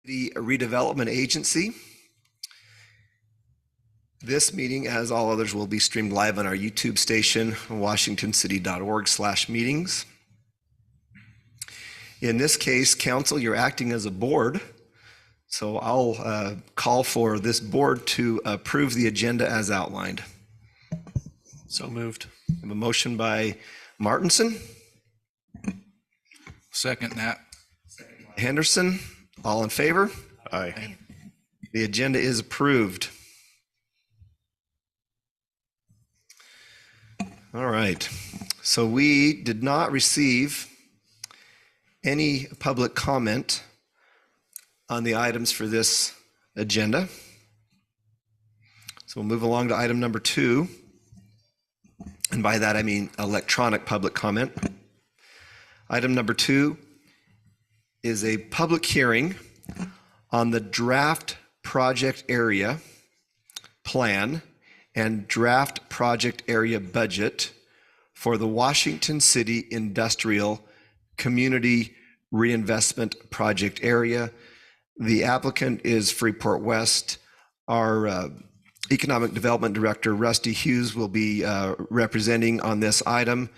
The Redevelopment Agency. This meeting, as all others, will be streamed live on our YouTube station, washingtoncity.org/meetings. In this case, council, you're acting as a board, so I'll call for this board to approve the agenda as outlined. So moved. I have a motion by Martinson. Second that. Henderson, all in favor? Aye. The agenda is approved. All right, so we did not receive any public comment on the items for this agenda. So we'll move along to item number 2. And by that, I mean electronic public comment. Item number 2 is a public hearing on the draft project area plan and draft project area budget for the Washington City Industrial Community Reinvestment Project area. The applicant is Freeport West. Our Economic Development Director, Rusty Hughes, will be representing on this item.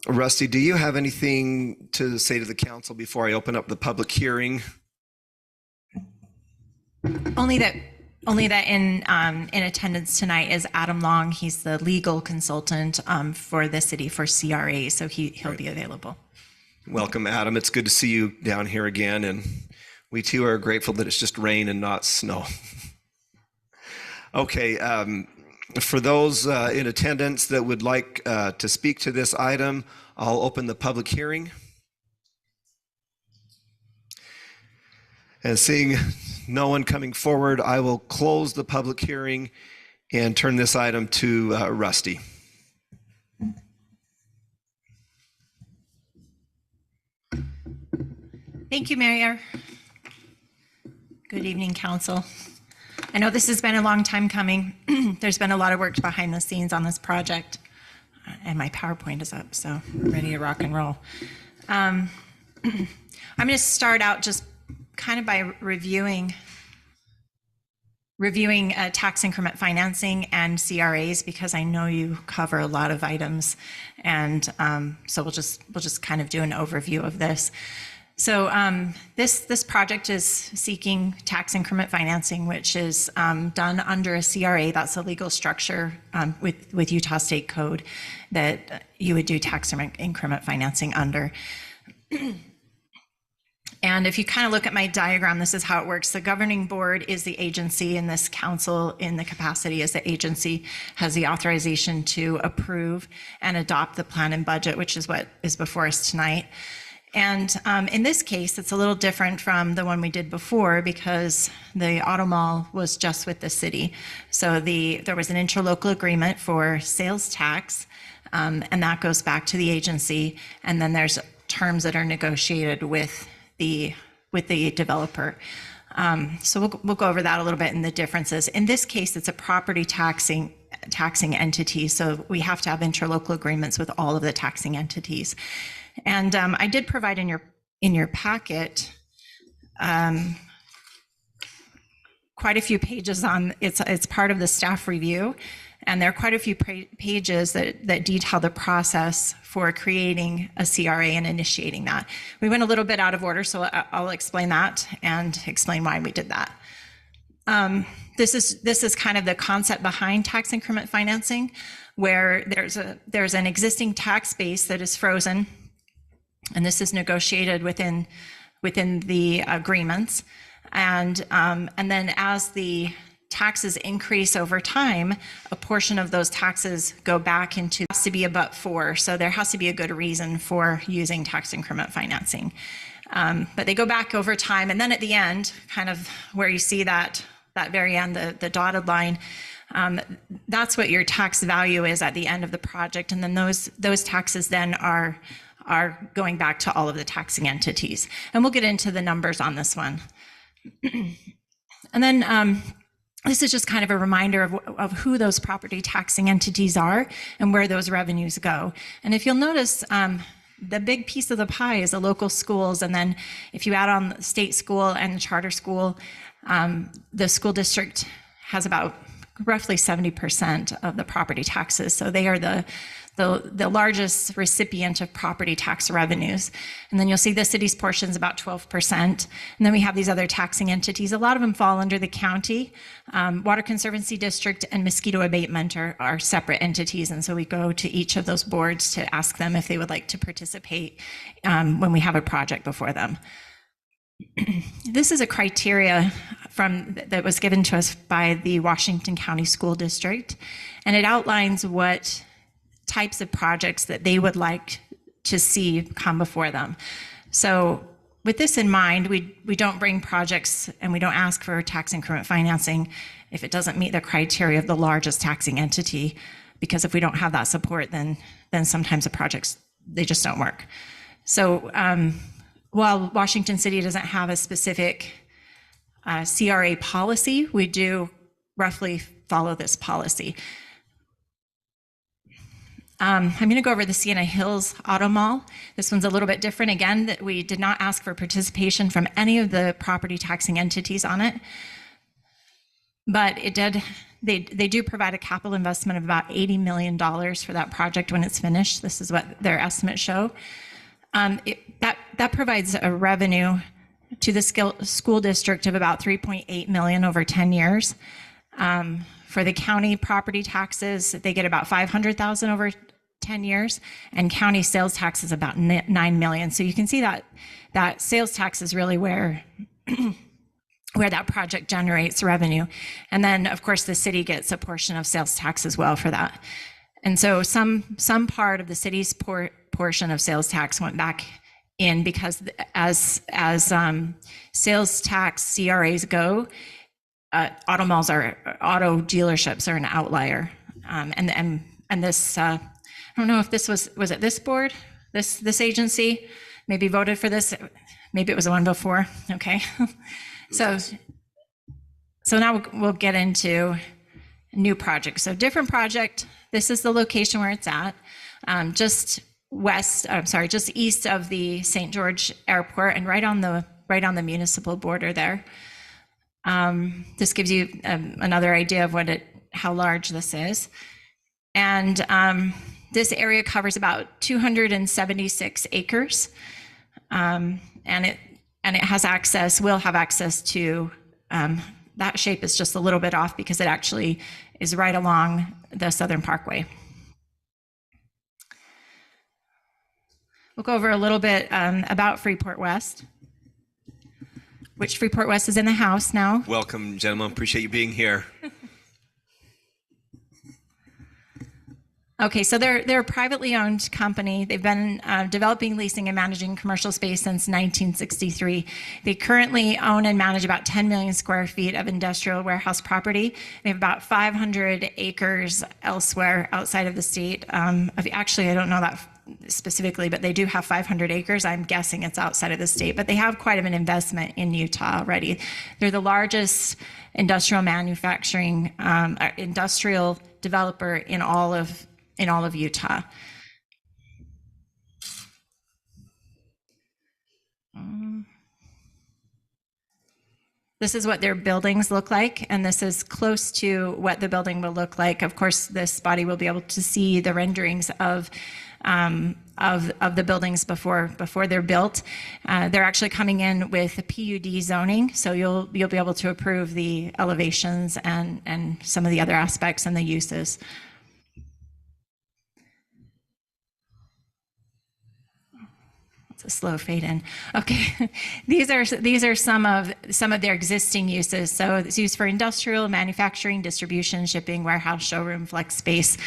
Rusty, do you have anything to say to the council before I open up the public hearing? Only that in attendance tonight is Adam Long. He's the legal consultant for the city for CRA, so he'll be available. Welcome, Adam. It's good to see you down here again, and we too are grateful that it's just rain and not snow. Okay, for those in attendance that would like to speak to this item, I'll open the public hearing. And seeing no one coming forward, I will close the public hearing and turn this item to Rusty. Thank you, Mayor. Good evening, Council. I know this has been a long time coming. There's been a lot of work behind the scenes on this project, and my PowerPoint is up, so we're ready to rock and roll. I'm going to start out just kind of by reviewing tax increment financing and CRAs, because I know you cover a lot of items, and so we'll just kind of do an overview of this. So this project is seeking tax increment financing, which is done under a CRA. That's a legal structure with Utah State Code that you would do tax increment financing under. And if you kind of look at my diagram, this is how it works. The governing board is the agency, and this council, in the capacity as the agency, has the authorization to approve and adopt the plan and budget, which is what is before us tonight. And in this case, it's a little different from the one we did before, because the auto mall was just with the city. So there was an interlocal agreement for sales tax, and that goes back to the agency. And then there's terms that are negotiated with the developer. So we'll go over that a little bit and the differences. In this case, it's a property taxing entity. So we have to have interlocal agreements with all of the taxing entities. And I did provide in your packet quite a few pages on it's part of the staff review, and there are quite a few pages that detail the process for creating a CRA and initiating that. We went a little bit out of order, so I'll explain that and explain why we did that. This is kind of the concept behind tax increment financing, where there's an existing tax base that is frozen. And this is negotiated within the agreements, and then as the taxes increase over time, a portion of those taxes go back into, has to be a but-for, so there has to be a good reason for using tax increment financing. But they go back over time, and then at the end, kind of where you see that very end, the dotted line, that's what your tax value is at the end of the project, and then those taxes then are going back to all of the taxing entities. And we'll get into the numbers on this one. And then this is just kind of a reminder of who those property taxing entities are and where those revenues go. And if you'll notice, the big piece of the pie is the local schools. And then if you add on the state school and the charter school, the school district has about roughly 70% of the property taxes. So they are the largest recipient of property tax revenues. And then you'll see the city's portion is about 12%. And then we have these other taxing entities. A lot of them fall under the county. Water Conservancy District and Mosquito Abatement are separate entities. And so we go to each of those boards to ask them if they would like to participate when we have a project before them. This is a criteria that was given to us by the Washington County School District, and it outlines what types of projects that they would like to see come before them. So with this in mind, we don't bring projects and we don't ask for tax increment financing if it doesn't meet the criteria of the largest taxing entity, because if we don't have that support, then sometimes the projects, they just don't work. So while Washington City doesn't have a specific CRA policy, we do roughly follow this policy. I'm going to go over the Sienna Hills Auto Mall. This one's a little bit different. Again, that we did not ask for participation from any of the property taxing entities on it, but it did. They do provide a capital investment of about $80 million for that project when it's finished. This is what their estimates show. That provides a revenue to the school district of about $3.8 million over 10 years. For the county property taxes, they get about $500,000 over 10 years, and county sales tax is about $9 million. So you can see that sales tax is really where that project generates revenue. And then, of course, the city gets a portion of sales tax as well for that. And so some part of the city's portion of sales tax went back in, because as sales tax CRAs go, auto dealerships are an outlier. And this, I don't know if this was it this board, this agency maybe voted for this, maybe it was the one before, okay. So now we'll get into new projects. So different project, this is the location where it's at, just east of the St. George Airport and right on the municipal border there. This gives you another idea of how large this is. And this area covers about 276 acres. And it will have access to, that shape is just a little bit off because it actually is right along the Southern Parkway. We'll go over a little bit about Freeport West, which Freeport West is in the house now. Welcome, gentlemen. Appreciate you being here. Okay, so they're a privately owned company. They've been developing, leasing, and managing commercial space since 1963. They currently own and manage about 10 million square feet of industrial warehouse property. They have about 500 acres elsewhere outside of the state. Actually, I don't know that specifically, but they do have 500 acres. I'm guessing it's outside of the state, but they have quite an investment in Utah already. They're the largest industrial manufacturing, industrial developer in all of Utah. This is what their buildings look like, and this is close to what the building will look like. Of course, this body will be able to see the renderings of the buildings before they're built. They're actually coming in with a PUD zoning, so you'll be able to approve the elevations and some of the other aspects and the uses. It's a slow fade in. Okay, these are some of their existing uses. So it's used for industrial, manufacturing, distribution, shipping, warehouse, showroom, flex space.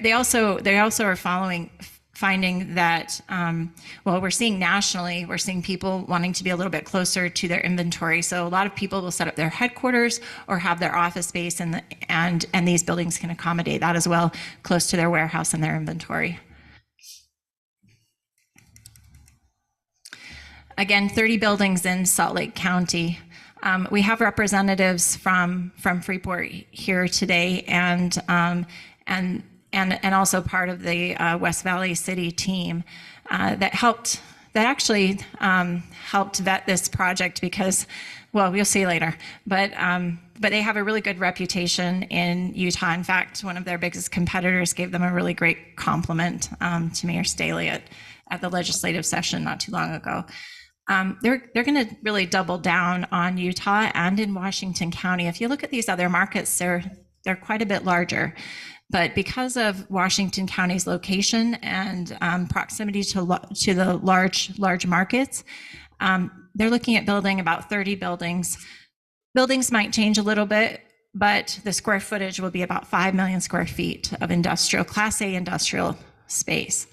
They also are finding that, well, we're seeing nationally, we're seeing people wanting to be a little bit closer to their inventory. So a lot of people will set up their headquarters or have their office space, and these buildings can accommodate that as well, close to their warehouse and their inventory. Again, 30 buildings in Salt Lake County. We have representatives from Freeport here today, and and also part of the West Valley City team that actually helped vet this project because, well, we'll see later, but they have a really good reputation in Utah. In fact, one of their biggest competitors gave them a really great compliment to Mayor Staley at the legislative session not too long ago. They're going to really double down on Utah and in Washington County. If you look at these other markets, they're quite a bit larger. But because of Washington County's location and proximity to the large markets, they're looking at building about 30 buildings. Buildings might change a little bit, but the square footage will be about 5 million square feet of industrial, Class A industrial space.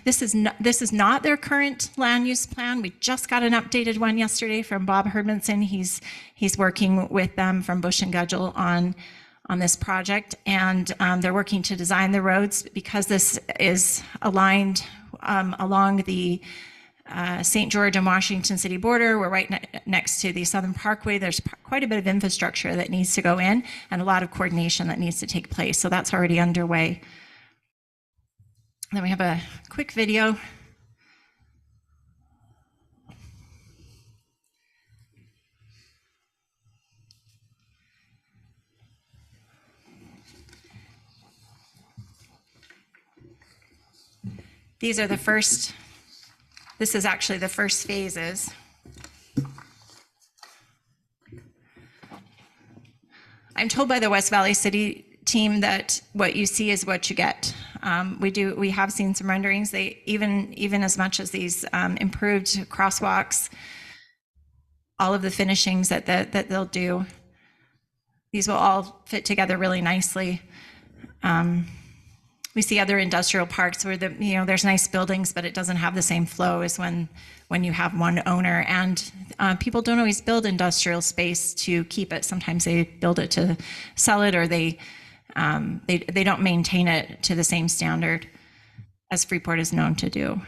This is not their current land use plan. We just got an updated one yesterday from Bob Herdmanson. He's working with them from Bush and Gudgel on this project, and they're working to design the roads because this is aligned along the St. George and Washington City border. We're right next to the Southern Parkway. There's quite a bit of infrastructure that needs to go in and a lot of coordination that needs to take place. So that's already underway. Then we have a quick video. These are this is actually the first phases. I'm told by the West Valley City team that what you see is what you get. We have seen some renderings. They even as much as these improved crosswalks, all of the finishings that they'll do. These will all fit together really nicely. We see other industrial parks where there's nice buildings, but it doesn't have the same flow as when you have one owner. And people don't always build industrial space to keep it. Sometimes they build it to sell it, or they don't maintain it to the same standard as Freeport is known to do.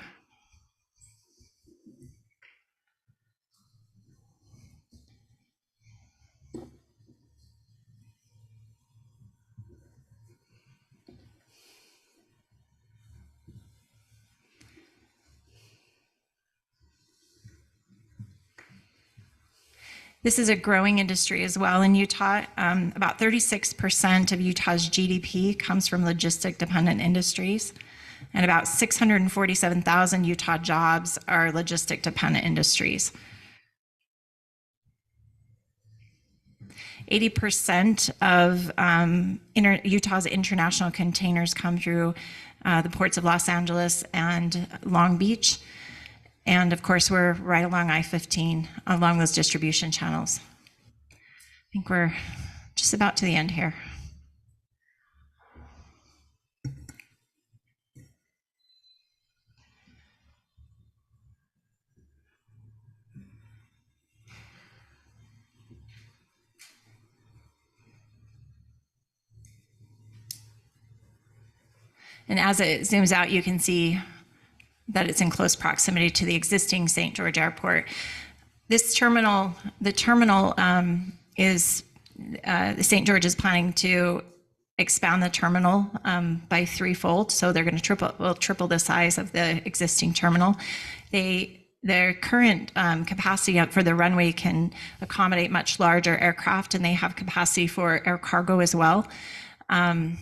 This is a growing industry as well in Utah. About 36% of Utah's GDP comes from logistic-dependent industries, and about 647,000 Utah jobs are logistic-dependent industries. 80% of Utah's international containers come through the ports of Los Angeles and Long Beach. And of course, we're right along I-15, along those distribution channels. I think we're just about to the end here. And as it zooms out, you can see that it's in close proximity to the existing St. George Airport. This terminal, the St. George is planning to expand the terminal by threefold. So they're going to triple the size of the existing terminal. Their current capacity for the runway can accommodate much larger aircraft, and they have capacity for air cargo as well. And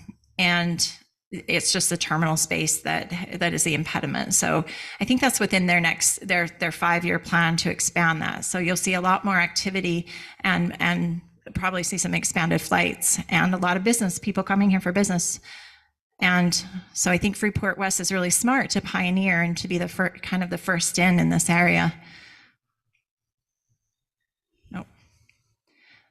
it's just the terminal space that is the impediment. So I think that's within their 5-year plan to expand that. So you'll see a lot more activity and probably see some expanded flights and a lot of business, people coming here for business. And so I think Freeport West is really smart to pioneer and to be the first in this area.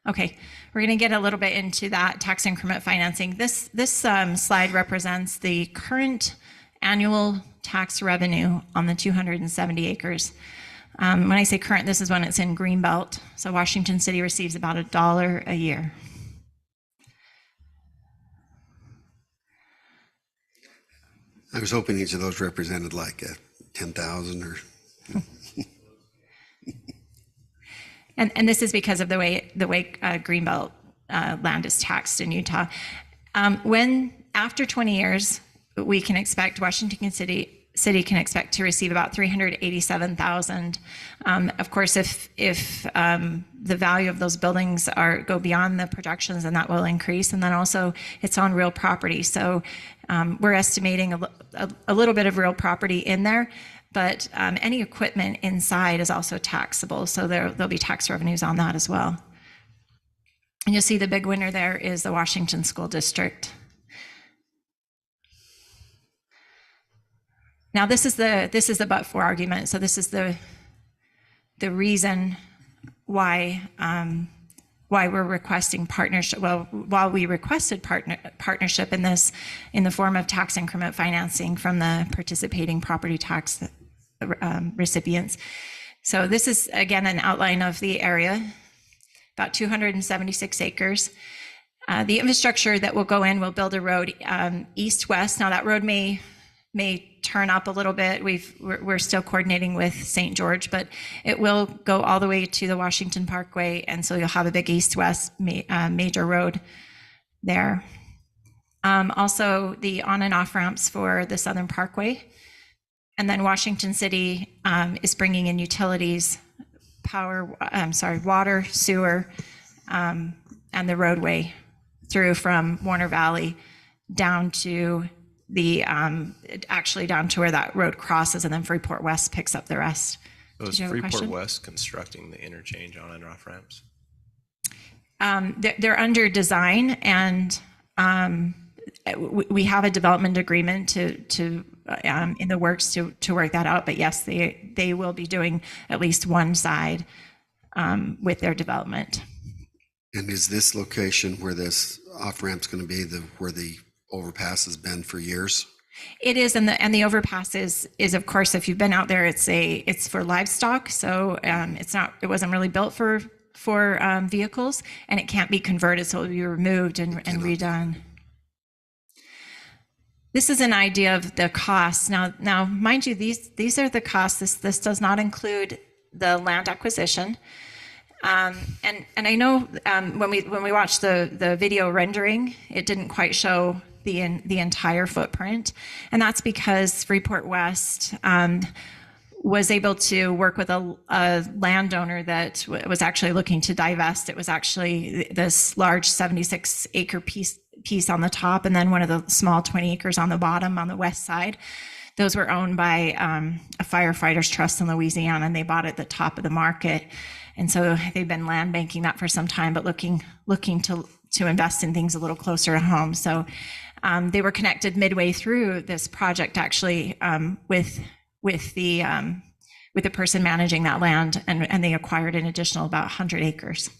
Okay, we're going to get a little bit into that tax increment financing. This slide represents the current annual tax revenue on the 270 acres. When I say current, this is when it's in Greenbelt. So Washington City receives about $1 a year. I was hoping each of those represented like 10,000 or. And this is because of the way Greenbelt land is taxed in Utah. When after 20 years, we can expect Washington City can expect to receive about 387,000. Of course, if the value of those buildings go beyond the projections, then that will increase. And then also it's on real property. So we're estimating a little bit of real property in there, but any equipment inside is also taxable. So there'll be tax revenues on that as well. And you'll see the big winner there is the Washington School District. Now this is the but-for argument. So this is the reason why we're requesting partnership. Well, while we requested partnership in the form of tax increment financing from the participating property tax recipients. So this is again an outline of the area, about 276 acres. The infrastructure that will go in will build a road east-west. Now that road may turn up a little bit. We're still coordinating with St. George, but it will go all the way to the Washington Parkway, and so you'll have a big east-west major road there. Also, the on and off ramps for the Southern Parkway, and then Washington City is bringing in utilities, water, sewer, and the roadway through from Warner Valley down to actually down to where that road crosses, and then Freeport West picks up the rest. So is Freeport West constructing the interchange on and off ramps? They're under design, and we have a development agreement to in the works to work that out. But yes, they will be doing at least one side with their development. And is this location where this off ramp's going to be where the overpass has been for years? It is, and the overpass is of course, if you've been out there, it's for livestock, so it wasn't really built for vehicles, and it can't be converted, so it'll be removed and redone. This is an idea of the costs. Now, mind you, these are the costs. This does not include the land acquisition. And I know when we watched the video rendering, it didn't quite show the entire footprint, and that's because Freeport West was able to work with a landowner that was actually looking to divest. It was actually this large 76-acre piece on the top, and then one of the small 20 acres on the bottom on the west side. Those were owned by a firefighters trust in Louisiana, and they bought at the top of the market. And so they've been land banking that for some time, but looking to invest in things a little closer to home. So they were connected midway through this project, actually, with the person managing that land, and they acquired an additional about 100 acres.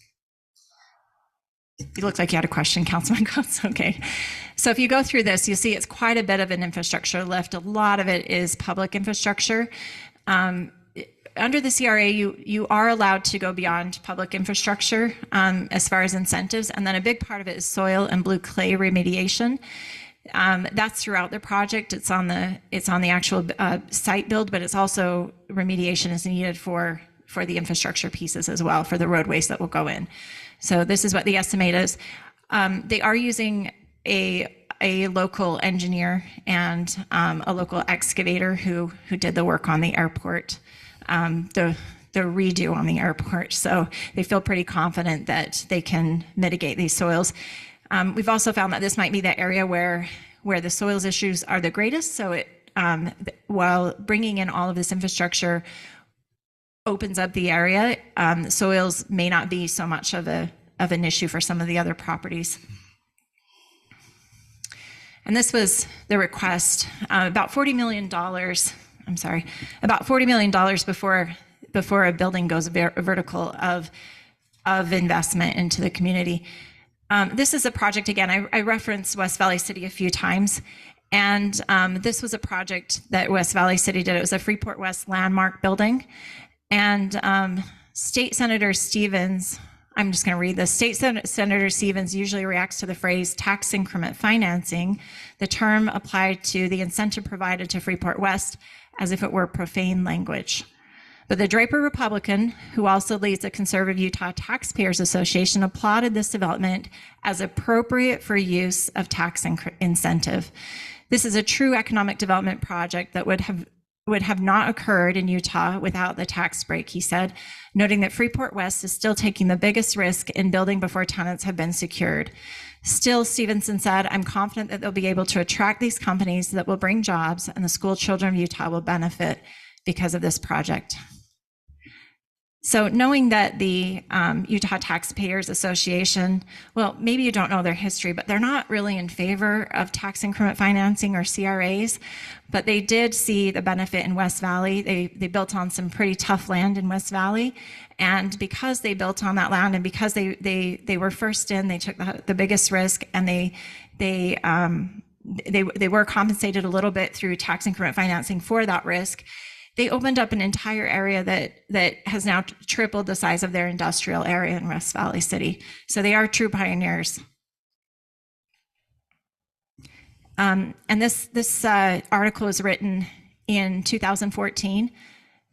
It looked like you had a question, Councilman Coates. Okay. So if you go through this, you see it's quite a bit of an infrastructure lift. A lot of it is public infrastructure. Under the CRA, you are allowed to go beyond public infrastructure as far as incentives, and then a big part of it is soil and blue clay remediation. That's throughout the project. It's on the actual site build, but it's also remediation is needed for the infrastructure pieces as well, for the roadways that will go in. So this is what the estimate is. They are using a local engineer and a local excavator who did the work on the airport, the redo on the airport. So they feel pretty confident that they can mitigate these soils. We've also found that this might be the area where the soils issues are the greatest. So while bringing in all of this infrastructure opens up the area, soils may not be so much of an issue for some of the other properties. And this was the request, about $40 million. I'm sorry, about $40 million before a building goes vertical of investment into the community. This is a project, again, I referenced West Valley City a few times, and this was a project that West Valley City did. It was a Freeport West landmark building, and State Senator Stevens, I'm just going to read this. State Senator Stevens usually reacts to the phrase tax increment financing, the term applied to the incentive provided to Freeport West, as if it were profane language. But the Draper Republican, who also leads the Conservative Utah Taxpayers Association, applauded this development as appropriate for use of tax incentive. This is a true economic development project that would have not occurred in Utah without the tax break, he said, noting that Freeport West is still taking the biggest risk in building before tenants have been secured. Still, Stevenson said, I'm confident that they'll be able to attract these companies that will bring jobs, and the school children of Utah will benefit because of this project. So knowing that the Utah Taxpayers Association, well, maybe you don't know their history, but they're not really in favor of tax increment financing or CRAs, but they did see the benefit in West Valley. They built on some pretty tough land in West Valley. And because they built on that land and because they were first in, they took the biggest risk, and they were compensated a little bit through tax increment financing for that risk. They opened up an entire area that has now tripled the size of their industrial area in West Valley City. So they are true pioneers. And this article was written in 2014.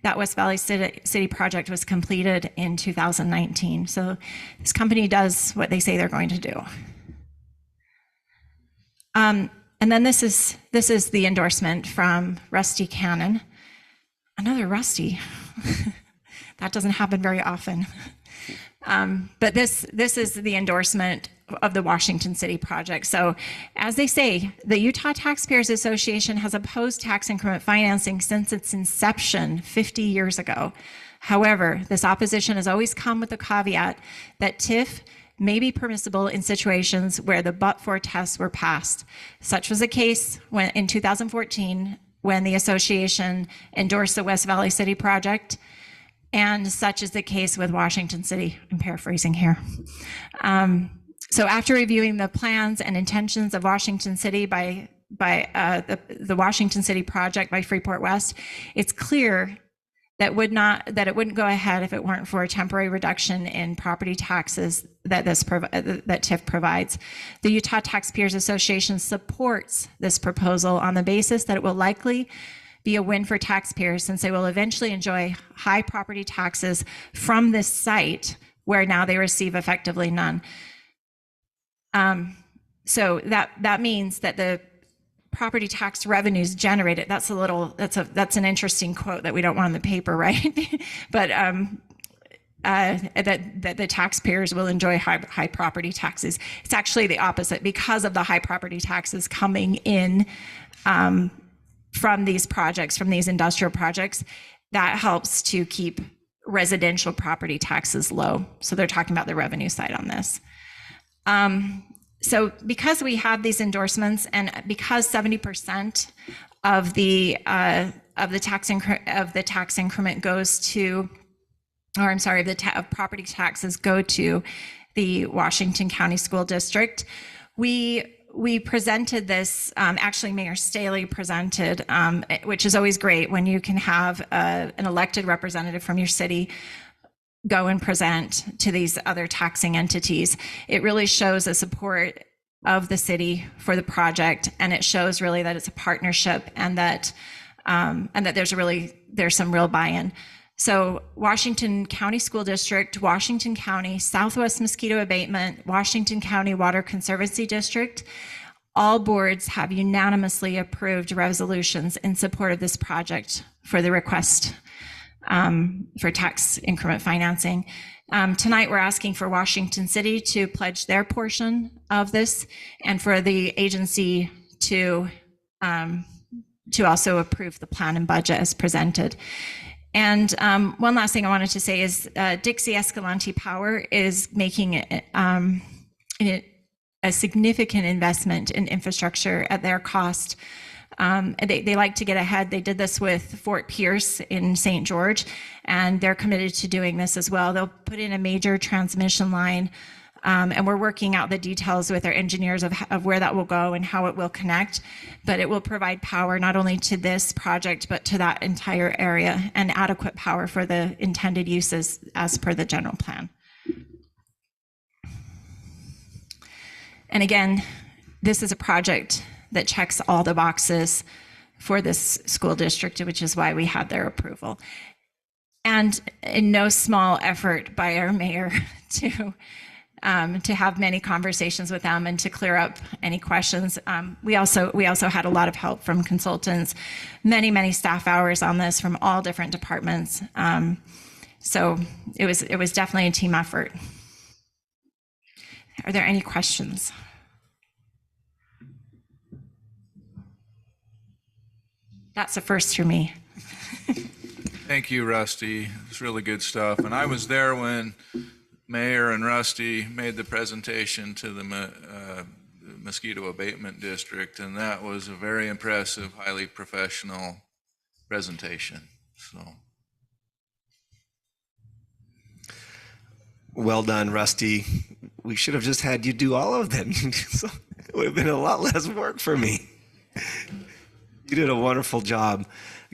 That West Valley City project was completed in 2019. So this company does what they say they're going to do. And then this is the endorsement from Rusty Cannon. Another Rusty. That doesn't happen very often. But this is the endorsement of the Washington City project. So as they say, the Utah Taxpayers Association has opposed tax increment financing since its inception 50 years ago. However, this opposition has always come with the caveat that TIF may be permissible in situations where the but-for tests were passed. Such was the case when in 2014, when the association endorsed the West Valley City project, and such is the case with Washington City. I'm paraphrasing here. So after reviewing the plans and intentions of Washington City by the Washington City project by Freeport West, it's clear that it wouldn't go ahead if it weren't for a temporary reduction in property taxes that TIF provides. The Utah Taxpayers Association supports this proposal on the basis that it will likely be a win for taxpayers, since they will eventually enjoy high property taxes from this site where now they receive effectively none. So that means that the property tax revenues generated, that's an interesting quote that we don't want in the paper, right? But that the taxpayers will enjoy high property taxes. It's actually the opposite. Because of the high property taxes coming in from these projects, from these industrial projects, that helps to keep residential property taxes low. So they're talking about the revenue side on this. So because we have these endorsements, and because 70% of the tax increment goes to, or I'm sorry, of property taxes go to the Washington County School District, we presented this. Actually, Mayor Staley presented, which is always great when you can have an elected representative from your city go and present to these other taxing entities. It really shows the support of the city for the project, and it shows really that it's a partnership, and that there's some real buy-in. So Washington County School District, Washington County, Southwest Mosquito Abatement, Washington County Water Conservancy District, all boards have unanimously approved resolutions in support of this project for the request for tax increment financing. Tonight, we're asking for Washington City to pledge their portion of this, and for the agency to also approve the plan and budget as presented. And one last thing I wanted to say is Dixie Escalante Power is making a significant investment in infrastructure at their cost. They like to get ahead. They did this with Fort Pierce in St. George, and they're committed to doing this as well. They'll put in a major transmission line, and we're working out the details with our engineers of where that will go and how it will connect. But it will provide power not only to this project, but to that entire area, and adequate power for the intended uses as per the general plan. And again, this is a project that checks all the boxes for this school district, which is why we had their approval. And in no small effort by our mayor to have many conversations with them and to clear up any questions. We also had a lot of help from consultants, many staff hours on this from all different departments. So it was definitely a team effort. Are there any questions? That's a first for me. Thank you, Rusty. It's really good stuff. And I was there when Mayor and Rusty made the presentation to the mosquito abatement district, and that was a very impressive, highly professional presentation. So, Well done, Rusty. We should have just had you do all of them. So it would have been a lot less work for me. You did a wonderful job.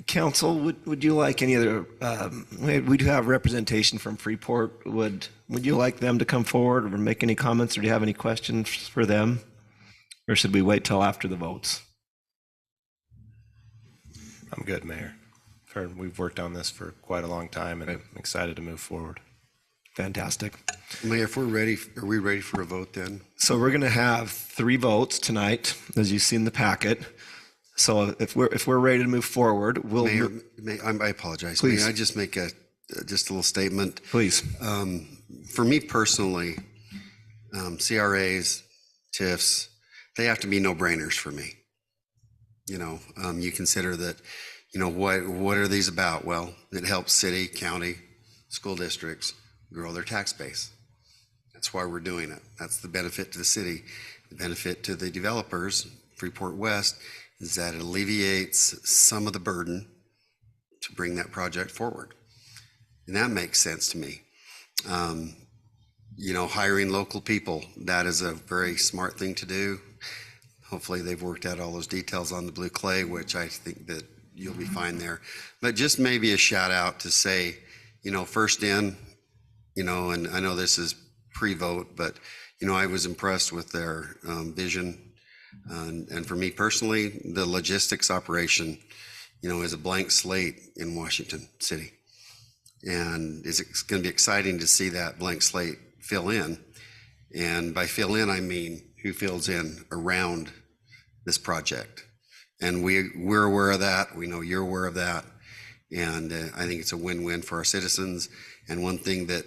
Council, would you like any other, we do have representation from Freeport. Would you like them to come forward or make any comments, or do you have any questions for them? Or should we wait till after the votes? I'm good, Mayor. We've worked on this for quite a long time, and I'm excited to move forward. Fantastic. Mayor, if we're ready, are we ready for a vote then? So we're going to have 3 votes tonight, as you see in the packet. So if we're ready to move forward, we'll. Mayor, I apologize. Please. May I just make just a little statement? Please. For me personally, CRAs, TIFs, they have to be no-brainers for me. You consider that, what are these about? Well, it helps city, county, school districts grow their tax base. That's why we're doing it. That's the benefit to the city. The benefit to the developers, Freeport West, is that it alleviates some of the burden to bring that project forward. And that makes sense to me. Hiring local people, that is a very smart thing to do. Hopefully they've worked out all those details on the blue clay, which I think that you'll be fine there. But just maybe a shout out to say, first in, and I know this is pre-vote, but, I was impressed with their vision. And for me personally, the logistics operation, is a blank slate in Washington City. And it's going to be exciting to see that blank slate fill in. And by fill in, I mean who fills in around this project. And we're aware of that. We know you're aware of that. And I think it's a win-win for our citizens. And one thing that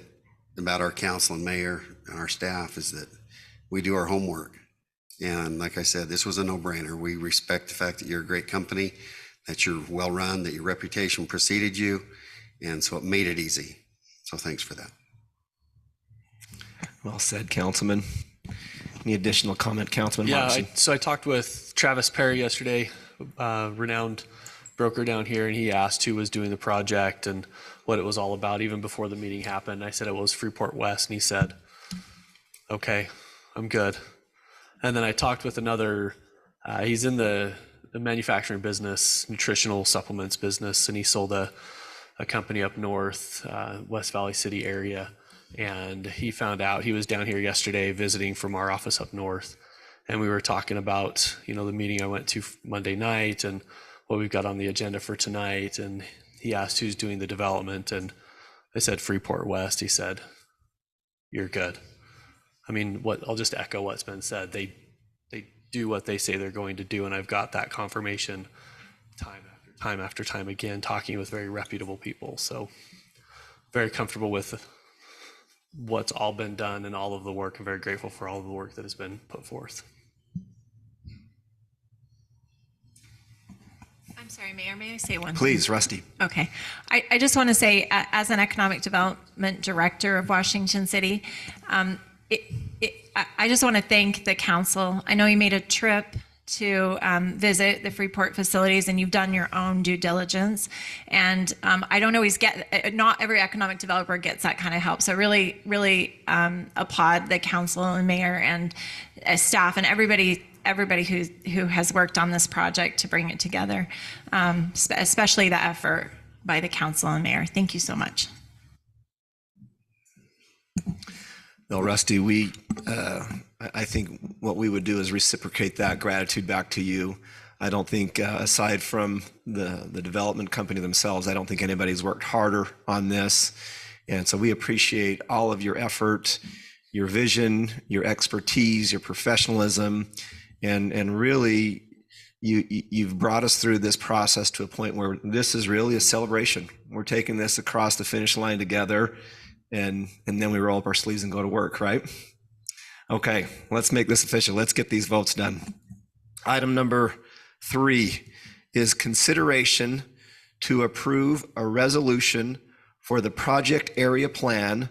about our council and mayor and our staff is that we do our homework. And like I said, this was a no-brainer. We respect the fact that you're a great company, that you're well-run, that your reputation preceded you. And so it made it easy. So thanks for that. Well said, Councilman. Any additional comment, Councilman Martin? So I talked with Travis Perry yesterday, renowned broker down here, and he asked who was doing the project and what it was all about even before the meeting happened. I said it was Freeport West, and he said, okay, I'm good. And then I talked with another, he's in the manufacturing business, nutritional supplements business, and he sold a company up north, West Valley City area. And he found out, he was down here yesterday visiting from our office up north. And we were talking about, the meeting I went to Monday night and what we've got on the agenda for tonight. And he asked who's doing the development. And I said, Freeport West. He said, you're good. I mean, I'll just echo what's been said. They do what they say they're going to do. And I've got that confirmation time after time again, talking with very reputable people. So very comfortable with what's all been done and all of the work. I'm very grateful for all of the work that has been put forth. I'm sorry, Mayor, may I say one thing? Please, Rusty. Okay. I just want to say, as an economic development director of Washington City, I just want to thank the council. I know you made a trip to visit the Freeport facilities, and you've done your own due diligence. And I don't always not every economic developer gets that kind of help. So really, really applaud the council and mayor and staff and everybody who has worked on this project to bring it together, especially the effort by the council and mayor. Thank you so much. No, Rusty, I think what we would do is reciprocate that gratitude back to you. I don't think, aside from the development company themselves, I don't think anybody's worked harder on this. And so we appreciate all of your effort, your vision, your expertise, your professionalism, and really you've brought us through this process to a point where this is really a celebration. We're taking this across the finish line together, and then we roll up our sleeves and go to work, right? Okay, let's make this official. Let's get these votes done. Item number 3 is consideration to approve a resolution for the project area plan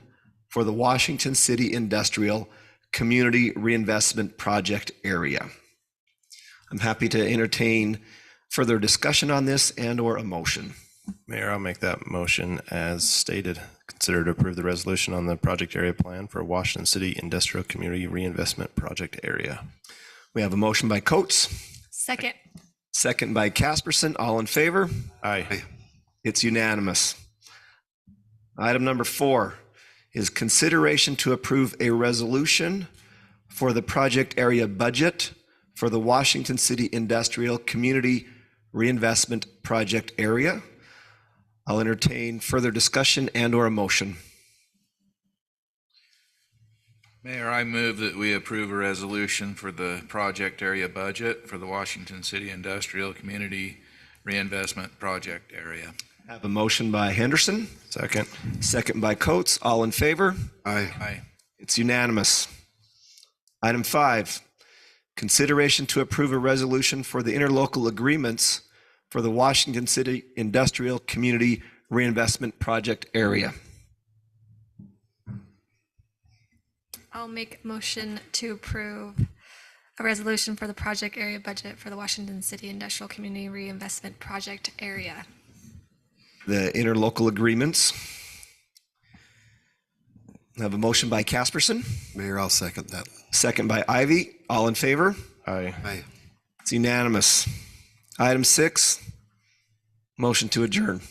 for the Washington City Industrial Community Reinvestment Project area. I'm happy to entertain further discussion on this and/or a motion. Mayor, I'll make that motion as stated. Consider to approve the resolution on the project area plan for Washington City Industrial Community Reinvestment Project area. We have a motion by Coates, Second. second by Casperson. All in favor? Aye. It's unanimous. Item number 4 is consideration to approve a resolution for the project area budget for the Washington City Industrial Community Reinvestment Project area. I'll entertain further discussion and/or a motion. Mayor, I move that we approve a resolution for the project area budget for the Washington City Industrial Community Reinvestment Project area. I have a motion by Henderson, Second. second by Coates. All in favor? Aye. Aye. It's unanimous. Item 5, consideration to approve a resolution for the interlocal agreements for the Washington City Industrial Community Reinvestment Project area. I'll make a motion to approve a resolution for the project area budget for the Washington City Industrial Community Reinvestment Project area. The interlocal agreements. I have a motion by Casperson, Mayor, I'll second that. second by Ivy. All in favor? Aye. Aye. It's unanimous. Item 6, motion to adjourn.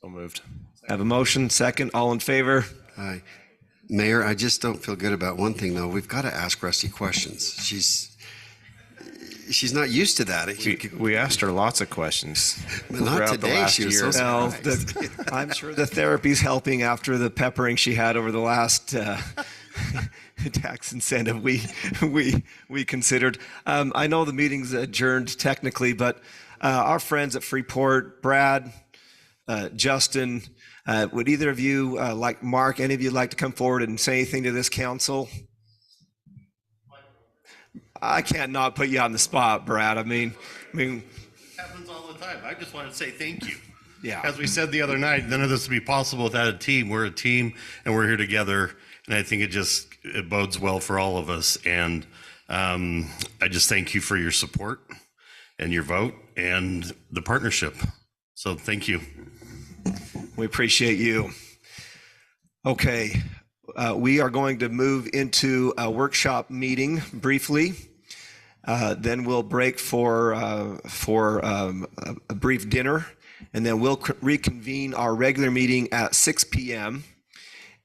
So moved. I have a motion, second. All in favor? Aye. Mayor, I just don't feel good about one thing, though. We've got to ask Rusty questions. She's not used to that. We asked her lots of questions. But not throughout the today. last She was year. so Well, surprised. I'm sure the therapy's helping after the peppering she had over the last tax incentive we considered. I know the meeting's adjourned technically, but our friends at Freeport, Brad, Justin, would either of you, like Mark, any of you like to come forward and say anything to this council? I can't not put you on the spot, Brad. I mean, Happens all the time. I just want to say thank you. yeah. As we said the other night, none of this would be possible without a team. We're a team and we're here together. And I think it bodes well for all of us. And I just thank you for your support and your vote and the partnership. So thank you. We appreciate you. Okay, we are going to move into a workshop meeting briefly. Then we'll break for a brief dinner, and then we'll reconvene our regular meeting at 6 p.m.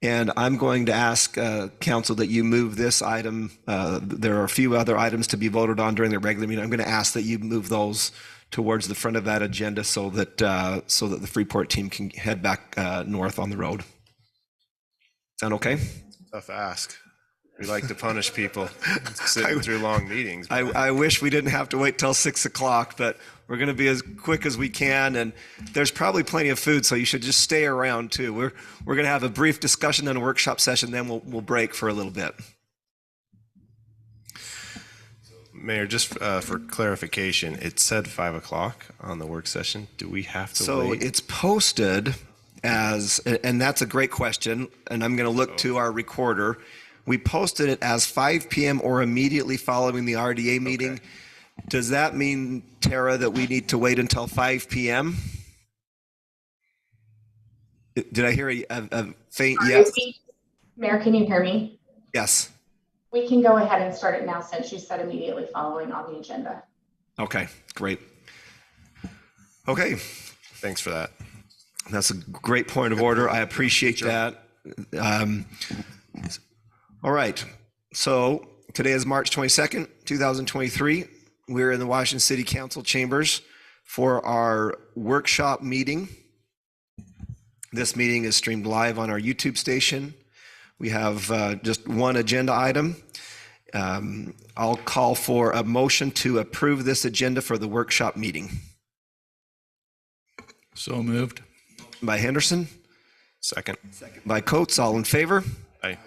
And I'm going to ask council that you move this item. There are a few other items to be voted on during the regular meeting. I'm going to ask that you move those towards the front of that agenda so that the Freeport team can head back north on the road. Sound okay? Tough ask. We like to punish people sitting through long meetings. I wish we didn't have to wait till 6 o'clock, but we're going to be as quick as we can, and there's probably plenty of food, so you should just stay around too. We're going to have a brief discussion and a workshop session, then we'll break for a little bit. Mayor, just for clarification, it said 5 o'clock on the work session. Do we have to So wait? it's posted as, and that's a great question, and I'm going to look to our recorder. We posted it as 5 p.m. or immediately following the RDA meeting. Okay. Does that mean, Tara, that we need to wait until 5 p.m.? Did I hear a faint yes? Mayor, can you hear me? Yes. We can go ahead and start it now since you said immediately following on the agenda. Okay, great. Okay, Thanks for that. that's a great point of order. I appreciate that. All right, so today is March 22nd, 2023. We're in the Washington City Council chambers for our workshop meeting. This meeting is streamed live on our YouTube station. We have just one agenda item. I'll call for a motion to approve this agenda for the workshop meeting. So moved. By Henderson, Second. by Coates, all in favor? Aye.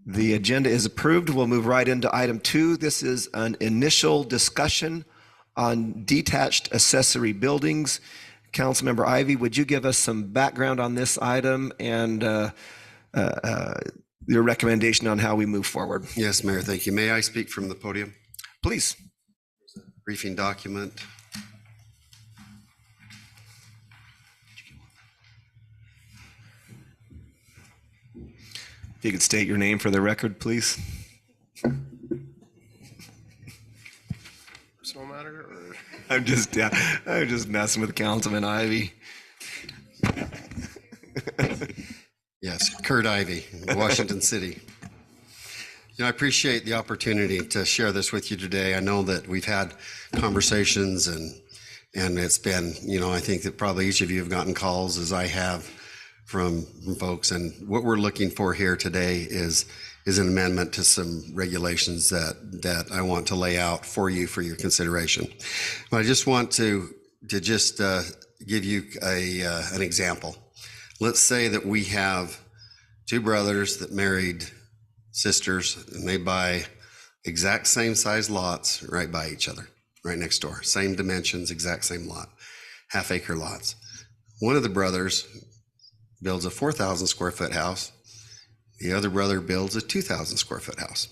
The agenda is approved. We'll move right into item 2. This is an initial discussion on detached accessory buildings. Councilmember Ivy, would you give us some background on this item and your recommendation on how we move forward? Yes, Mayor, thank you. May I speak from the podium? Please. Briefing document. If you could state your name for the record, please. Personal matter or? I'm just messing with Councilman Ivy. Yes, Kurt Ivy, Washington City. I appreciate the opportunity to share this with you today. I know that we've had conversations and it's been, I think that probably each of you have gotten calls, as I have, from folks. And what we're looking for here today is an amendment to some regulations that I want to lay out for you for your consideration. But I just want to just give you an example. Let's say that we have two brothers that married sisters, and they buy exact same size lots right by each other, right next door. Same dimensions, exact same lot, half-acre lots. One of the brothers builds a 4,000 square foot house. The other brother builds a 2,000 square foot house.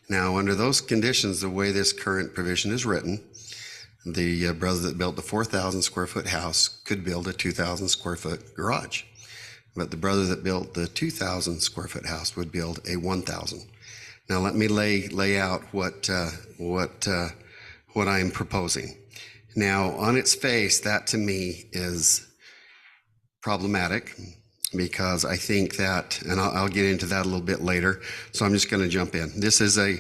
Now, under those conditions, the way this current provision is written, the brother that built the 4,000 square foot house could build a 2,000 square foot garage. But the brother that built the 2,000 square foot house would build a 1,000. Now, let me lay out what I'm proposing. Now, on its face, that to me is problematic, because I think that, and I'll get into that a little bit later, so I'm just going to jump in. This is I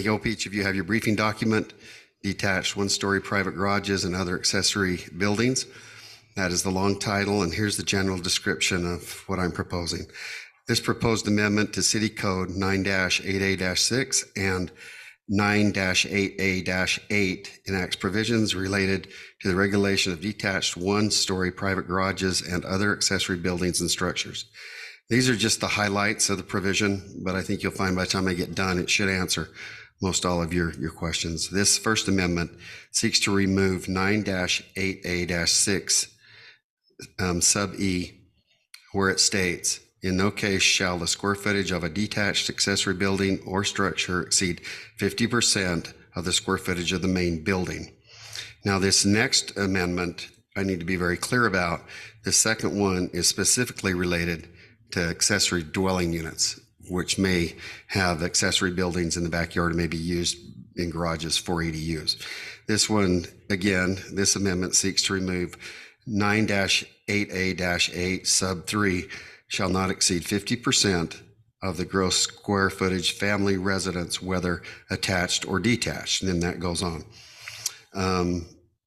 hope each of you have your briefing document, detached one-story private garages and other accessory buildings. That is the long title, and here's the general description of what I'm proposing. This proposed amendment to City Code 9-8A-6 and 9-8A-8 enacts provisions related to the regulation of detached one-story private garages and other accessory buildings and structures. These are just the highlights of the provision, but I think you'll find by the time I get done, it should answer most all of your questions. This First Amendment seeks to remove 9-8A-6 sub E, where it states, in no case shall the square footage of a detached accessory building or structure exceed 50% of the square footage of the main building. Now, this next amendment, I need to be very clear about. The second one is specifically related to accessory dwelling units, which may have accessory buildings in the backyard and may be used in garages for ADUs. This one, again, this amendment seeks to remove 9-8A-8 sub 3 shall not exceed 50% of the gross square footage family residence, whether attached or detached. And then that goes on.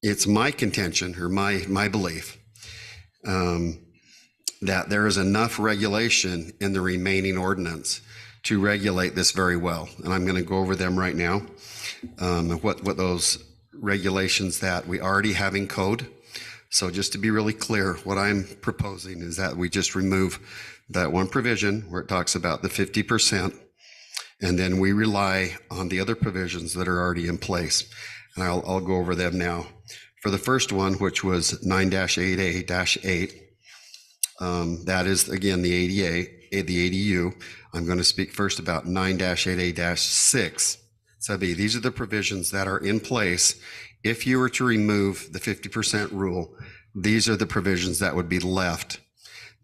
It's my contention, or my belief, that there is enough regulation in the remaining ordinance to regulate this very well. And I'm going to go over them right now. What those regulations that we already have in code. So just to be really clear, what I'm proposing is that we just remove that one provision where it talks about the 50%, and then we rely on the other provisions that are already in place. And I'll go over them now. For the first one, which was 9-8A-8, that is, again, the ADU. I'm going to speak first about 9-8A-6 sub E. These are the provisions that are in place. If you were to remove the 50% rule, these are the provisions that would be left.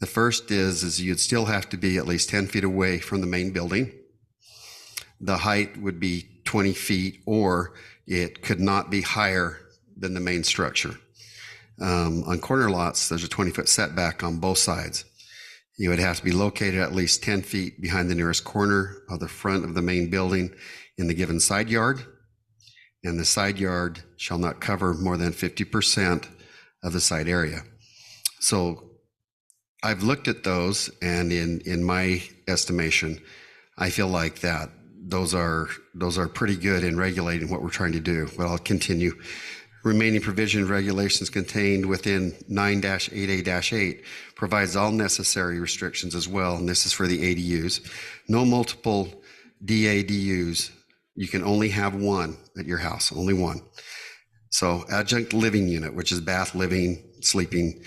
The first is you'd still have to be at least 10 feet away from the main building. The height would be 20 feet, or it could not be higher than the main structure. On corner lots, there's a 20-foot setback on both sides. You would have to be located at least 10 feet behind the nearest corner of the front of the main building in the given side yard. and the side yard shall not cover more than 50% of the site area. So I've looked at those, and in my estimation, I feel like that those are pretty good in regulating what we're trying to do. But I'll continue. Remaining provision regulations contained within 9-8A-8 provides all necessary restrictions as well, and this is for the ADUs. No multiple DADUs. You can only have one at your house, only one. So adjunct living unit, which is bath, living, sleeping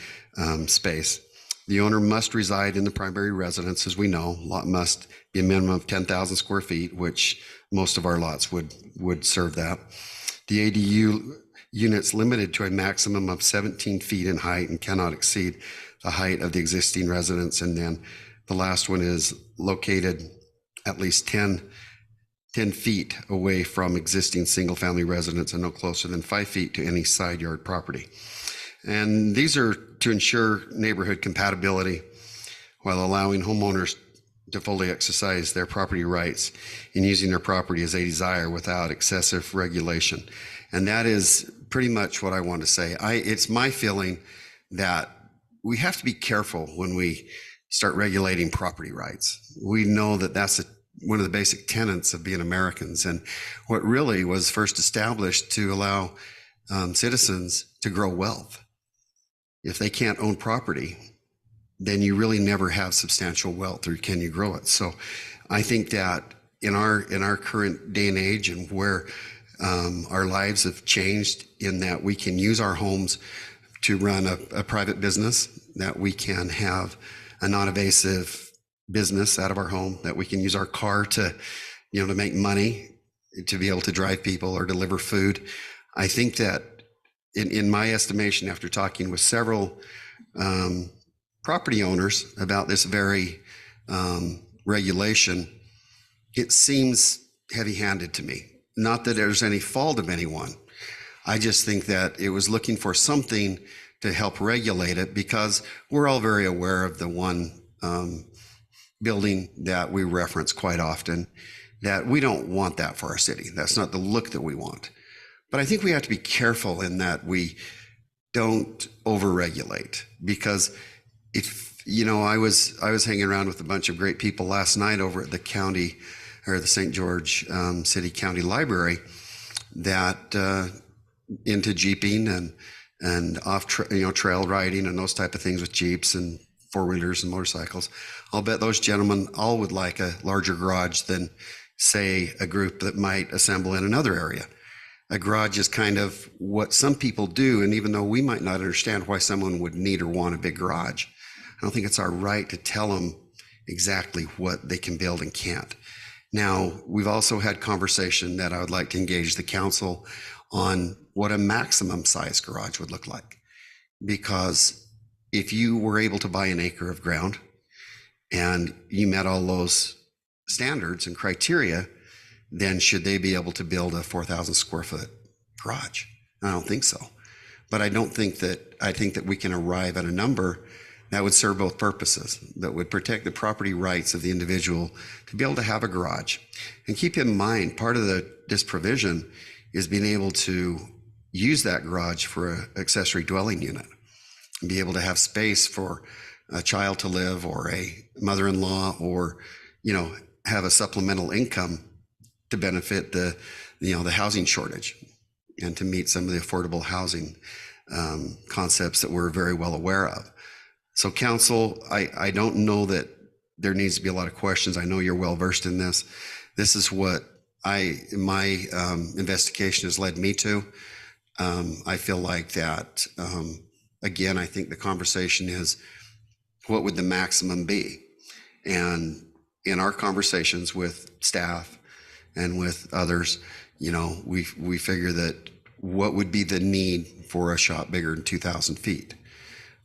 space. The owner must reside in the primary residence, as we know. Lot must be a minimum of 10,000 square feet, which most of our lots would serve that. The ADU units limited to a maximum of 17 feet in height and cannot exceed the height of the existing residence. And then the last one is located at least 10 feet away from existing single-family residence and no closer than 5 feet to any side yard property. And these are to ensure neighborhood compatibility while allowing homeowners to fully exercise their property rights in using their property as they desire without excessive regulation. And that is pretty much what I want to say. It's my feeling that we have to be careful when we start regulating property rights. We know that that's one of the basic tenets of being Americans, and what really was first established to allow citizens to grow wealth. If they can't own property, then you really never have substantial wealth, or can you grow it? So I think that in our current day and age, and where our lives have changed in that we can use our homes to run a private business, that we can have a non-invasive business out of our home, that we can use our car to make money, to be able to drive people or deliver food. I think that in my estimation, after talking with several property owners about this very regulation, it seems heavy-handed to me. Not that there's any fault of anyone. I just think that it was looking for something to help regulate it, because we're all very aware of the one building that we reference quite often, that we don't want that for our city. That's not the look that we want. But I think we have to be careful in that we don't over-regulate, because if, I was hanging around with a bunch of great people last night over at the county, or the St. George City County Library, that into jeeping and off trail riding and those type of things with jeeps and four-wheelers and motorcycles. I'll bet those gentlemen all would like a larger garage than, say, a group that might assemble in another area. A garage is kind of what some people do, and even though we might not understand why someone would need or want a big garage, I don't think it's our right to tell them exactly what they can build and can't. Now, we've also had conversation that I would like to engage the council on what a maximum size garage would look like. Because if you were able to buy an acre of ground and you met all those standards and criteria, then should they be able to build a 4,000 square foot garage? I don't think so. But I think that we can arrive at a number that would serve both purposes, that would protect the property rights of the individual to be able to have a garage. And keep in mind, part of this provision is being able to use that garage for an accessory dwelling unit and be able to have space for a child to live, or a mother-in-law, or, have a supplemental income to benefit the housing shortage and to meet some of the affordable housing concepts that we're very well aware of. So council, I don't know that there needs to be a lot of questions. I know you're well versed in this. This is what my investigation has led me to. I feel like that, again, I think the conversation is, what would the maximum be? And in our conversations with staff and with others, we figure that what would be the need for a shop bigger than 2,000 feet?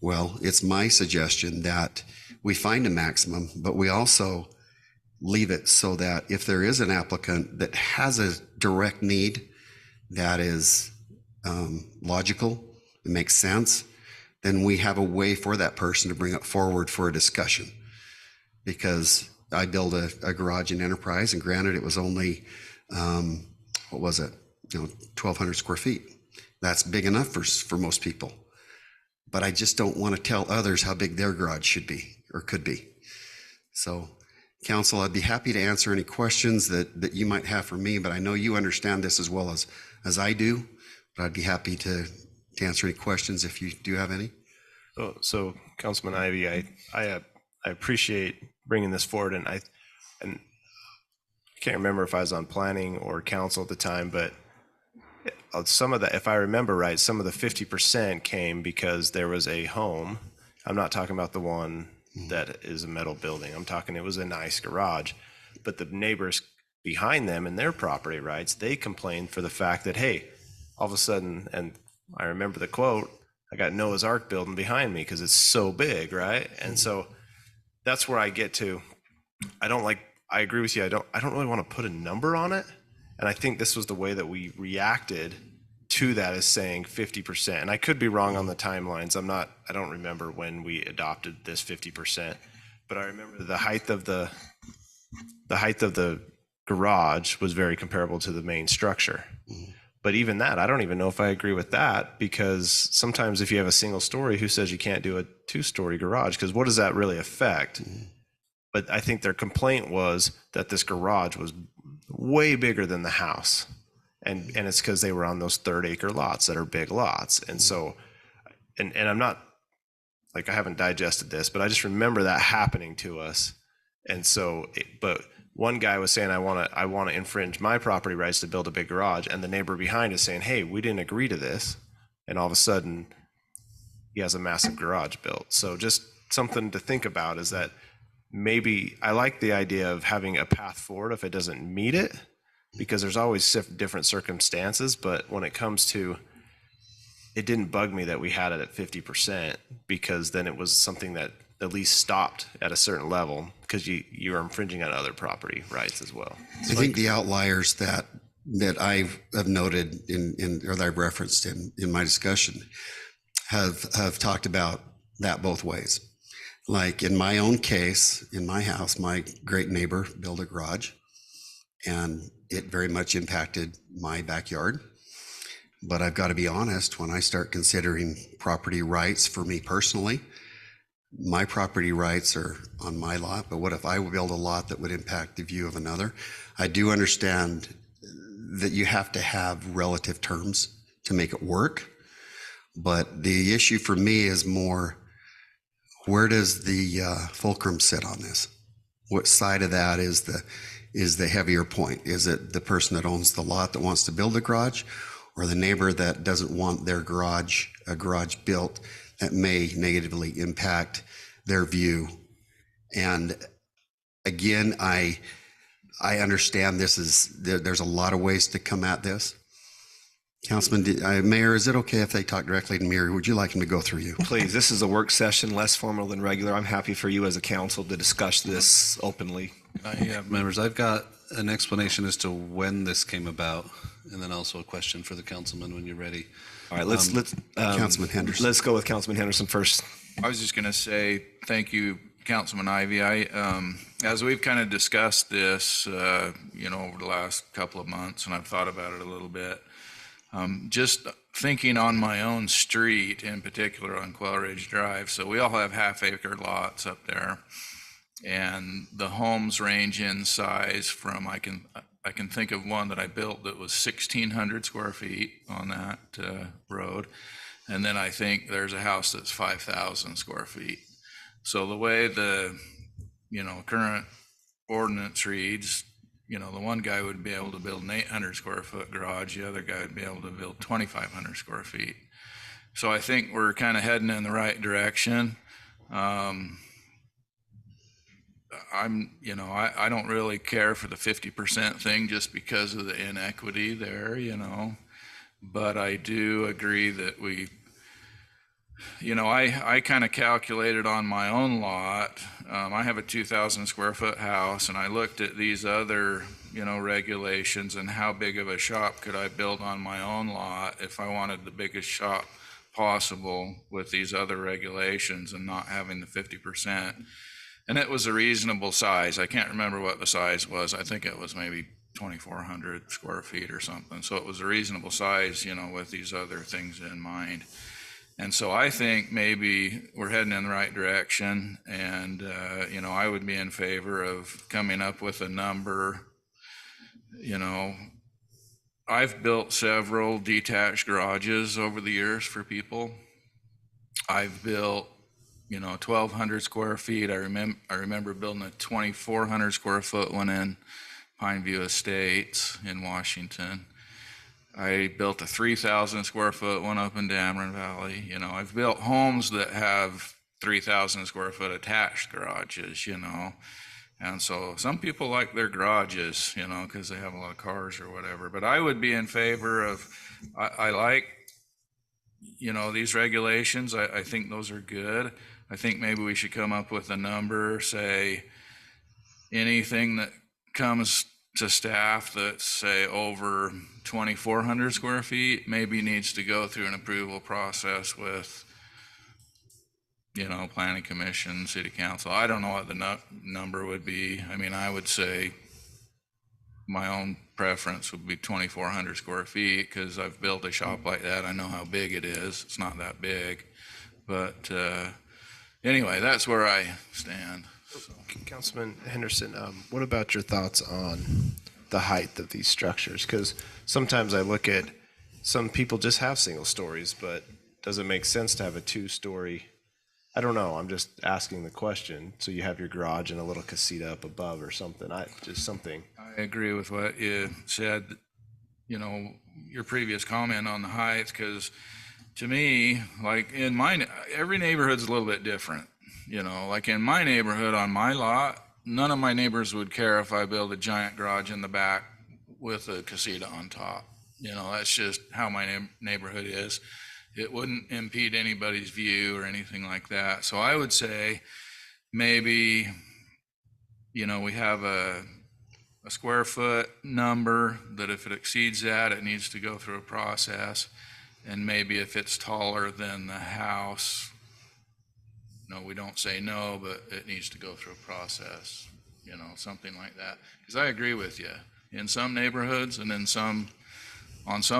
Well, it's my suggestion that we find a maximum, but we also leave it so that if there is an applicant that has a direct need that is logical, it makes sense, then we have a way for that person to bring it forward for a discussion. Because I built a garage in Enterprise, and granted, it was only, 1,200 square feet. That's big enough for most people. But I just don't want to tell others how big their garage should be or could be. So, council, I'd be happy to answer any questions that you might have for me, but I know you understand this as well as I do. But I'd be happy to answer any questions if you do have any. So Councilman Ivy, I appreciate bringing this forward, and I can't remember if I was on planning or council at the time, but some of the, if I remember right, some of the 50% came because there was a home. I'm not talking about the one that is a metal building. I'm talking, it was a nice garage, but the neighbors behind them and their property rights, they complained for the fact that, hey, all of a sudden, and I remember the quote, I got Noah's Ark building behind me because it's so big, right? And so that's where I get to, I agree with you. I don't really want to put a number on it. And I think this was the way that we reacted to that, is saying 50%. And I could be wrong on the timelines. I don't remember when we adopted this 50%, but I remember the height of the garage was very comparable to the main structure. But even that, I don't even know if I agree with that, because sometimes if you have a single story, who says you can't do a 2-story garage? Because what does that really affect? But I think their complaint was that this garage was way bigger than the house. And it's because they were on those 3rd-acre lots that are big lots. And so, and I'm not, like, I haven't digested this, but I just remember that happening to us. And so, but one guy was saying, I want to infringe my property rights to build a big garage. And the neighbor behind is saying, hey, we didn't agree to this. And all of a sudden, he has a massive garage built. So just something to think about is that maybe I like the idea of having a path forward if it doesn't meet it, because there's always different circumstances. But when it comes to, it didn't bug me that we had it at 50%, because then it was something that at least stopped at a certain level, because you're infringing on other property rights as well. I think the outliers that I have noted or that I've referenced in my discussion have talked about that both ways. Like in my own case, in my house, my great neighbor built a garage, and it very much impacted my backyard. But I've got to be honest, when I start considering property rights for me personally, my property rights are on my lot, but what if I would build a lot that would impact the view of another? I do understand that you have to have relative terms to make it work, but the issue for me is more, where does the fulcrum sit on this? What side of that is the heavier point? Is it the person that owns the lot that wants to build a garage, or the neighbor that doesn't want a garage built that may negatively impact their view? And again, I understand there's a lot of ways to come at this. Councilman, Mayor, is it okay if they talk directly to me, or would you like him to go through you? Please, this is a work session, less formal than regular. I'm happy for you as a council to discuss this openly. Yeah, members, I've got an explanation as to when this came about, and then also a question for the councilman when you're ready. All right, let's Councilman Henderson. Let's go with Councilman Henderson first. I was just going to say thank you, Councilman Ivy. As we've kind of discussed this, over the last couple of months, and I've thought about it a little bit, just thinking on my own street, in particular on Quail Ridge Drive. So we all have half-acre lots up there, and the homes range in size from, I can think of one that I built that was 1,600 square feet on that road. And then I think there's a house that's 5,000 square feet. So the way the, current ordinance reads, the one guy would be able to build an 800 square foot garage. The other guy would be able to build 2,500 square feet. So I think we're kind of heading in the right direction. I don't really care for the 50% thing just because of the inequity there, but I do agree that I kind of calculated on my own lot. I have a 2,000 square foot house, and I looked at these other, regulations and how big of a shop could I build on my own lot if I wanted the biggest shop possible with these other regulations and not having the 50%. And it was a reasonable size. I can't remember what the size was. I think it was maybe 2,400 square feet or something. So it was a reasonable size, you know, with these other things in mind. And so I think maybe we're heading in the right direction, and, you know, I would be in favor of coming up with a number. You know, I've built several detached garages over the years for people. I've built, you know, 1,200 square feet. I remember building a 2,400 square foot one in Pineview Estates in Washington. I built a 3,000 square foot one up in Dameron Valley. You know, I've built homes that have 3,000 square foot attached garages, you know. And so some people like their garages, you know, because they have a lot of cars or whatever. But I would be in favor of, I like, you know, these regulations. I think those are good. I think maybe we should come up with a number, say anything that comes to staff that's, say, over 2,400 square feet maybe needs to go through an approval process with, you know, planning commission, city council. I don't know what the number would be. I mean, I would say my own preference would be 2,400 square feet because I've built a shop like that. I know how big it is. It's not that big. But anyway, that's where I stand. So. Councilman Henderson, what about your thoughts on the height of these structures? Because sometimes I look at some people just have single stories, but does it make sense to have a 2-story? I don't know. I'm just asking the question. So you have your garage and a little casita up above or something. I agree with what you said, you know, your previous comment on the height, because to me, like in mine, every neighborhood's a little bit different. You know, like in my neighborhood on my lot, none of my neighbors would care if I build a giant garage in the back with a casita on top. You know, that's just how my neighborhood is. It wouldn't impede anybody's view or anything like that. So I would say maybe, you know, we have a square foot number that if it exceeds that, it needs to go through a process. And maybe if it's taller than the house, no, we don't say no, but it needs to go through a process, you know, something like that. Because I agree with you. In some neighborhoods and on some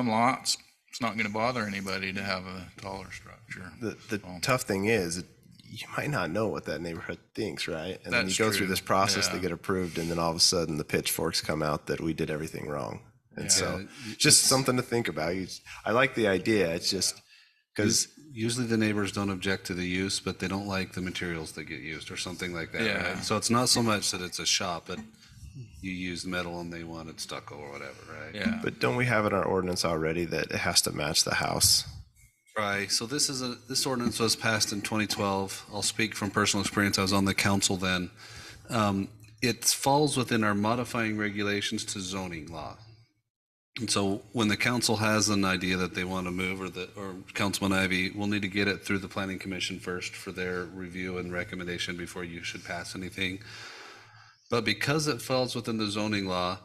lots, it's not going to bother anybody to have a taller structure. The tough thing is, you might not know what that neighborhood thinks, right? And then you go through this process, they get approved, and then all of a sudden the pitchforks come out that we did everything wrong. And so just something to think about. I like the idea. It's just because usually the neighbors don't object to the use, but they don't like the materials that get used or something like that. Yeah. Right? So it's not so much that it's a shop, but you use metal and they wanted stucco or whatever, right? Yeah. But don't we have in our ordinance already that it has to match the house? Right. So this ordinance was passed in 2012. I'll speak from personal experience. I was on the council then. It falls within our modifying regulations to zoning law. And so when the council has an idea that they want to move, or Councilman Ivy, we'll need to get it through the Planning Commission first for their review and recommendation before you should pass anything. But because it falls within the zoning law,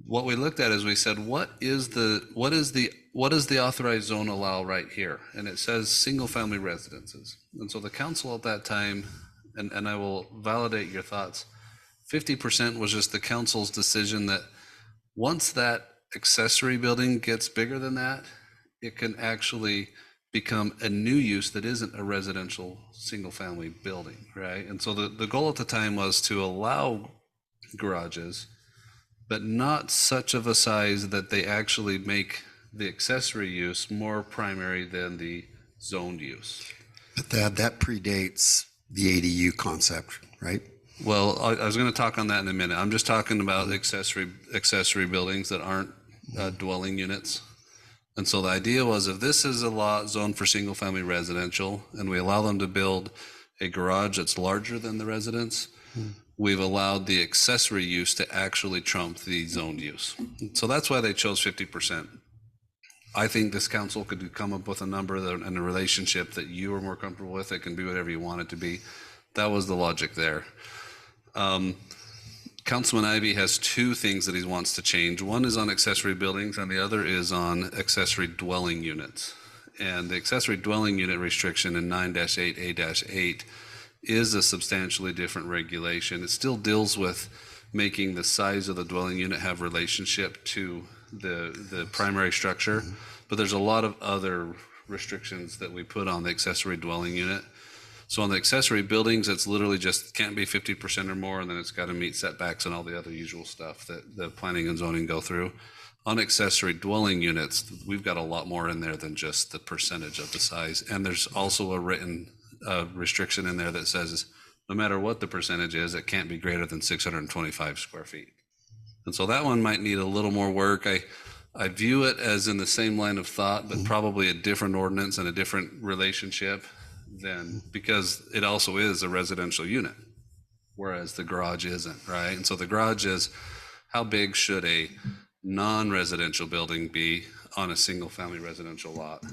what we looked at is we said, what does the authorized zone allow right here? And it says single family residences. And so the council at that time, and I will validate your thoughts, 50% was just the council's decision that once that accessory building gets bigger than that, it can actually become a new use that isn't a residential single family building, right? And so the goal at the time was to allow garages, but not such of a size that they actually make the accessory use more primary than the zoned use. But that predates the ADU concept, right? Well, I was going to talk on that in a minute. I'm just talking about accessory buildings that aren't dwelling units. And so the idea was, if this is a lot zoned for single family residential and we allow them to build a garage that's larger than the residence, we've allowed the accessory use to actually trump the zoned use. So that's why they chose 50%. I think this council could come up with a number and a relationship that you are more comfortable with. It can be whatever you want it to be. That was the logic there. Councilman Ivy has two things that he wants to change. One is on accessory buildings and the other is on accessory dwelling units. And the accessory dwelling unit restriction in 9-8A-8 is a substantially different regulation. It still deals with making the size of the dwelling unit have relationship to the primary structure. But there's a lot of other restrictions that we put on the accessory dwelling unit. So on the accessory buildings, it's literally just can't be 50% or more, and then it's got to meet setbacks and all the other usual stuff that the planning and zoning go through. On accessory dwelling units, we've got a lot more in there than just the percentage of the size. And there's also a written restriction in there that says no matter what the percentage is, it can't be greater than 625 square feet. And so that one might need a little more work. I view it as in the same line of thought, but probably a different ordinance and a different relationship than, because it also is a residential unit, whereas the garage isn't, right? And so the garage is, how big should a non-residential building be on a single-family residential lot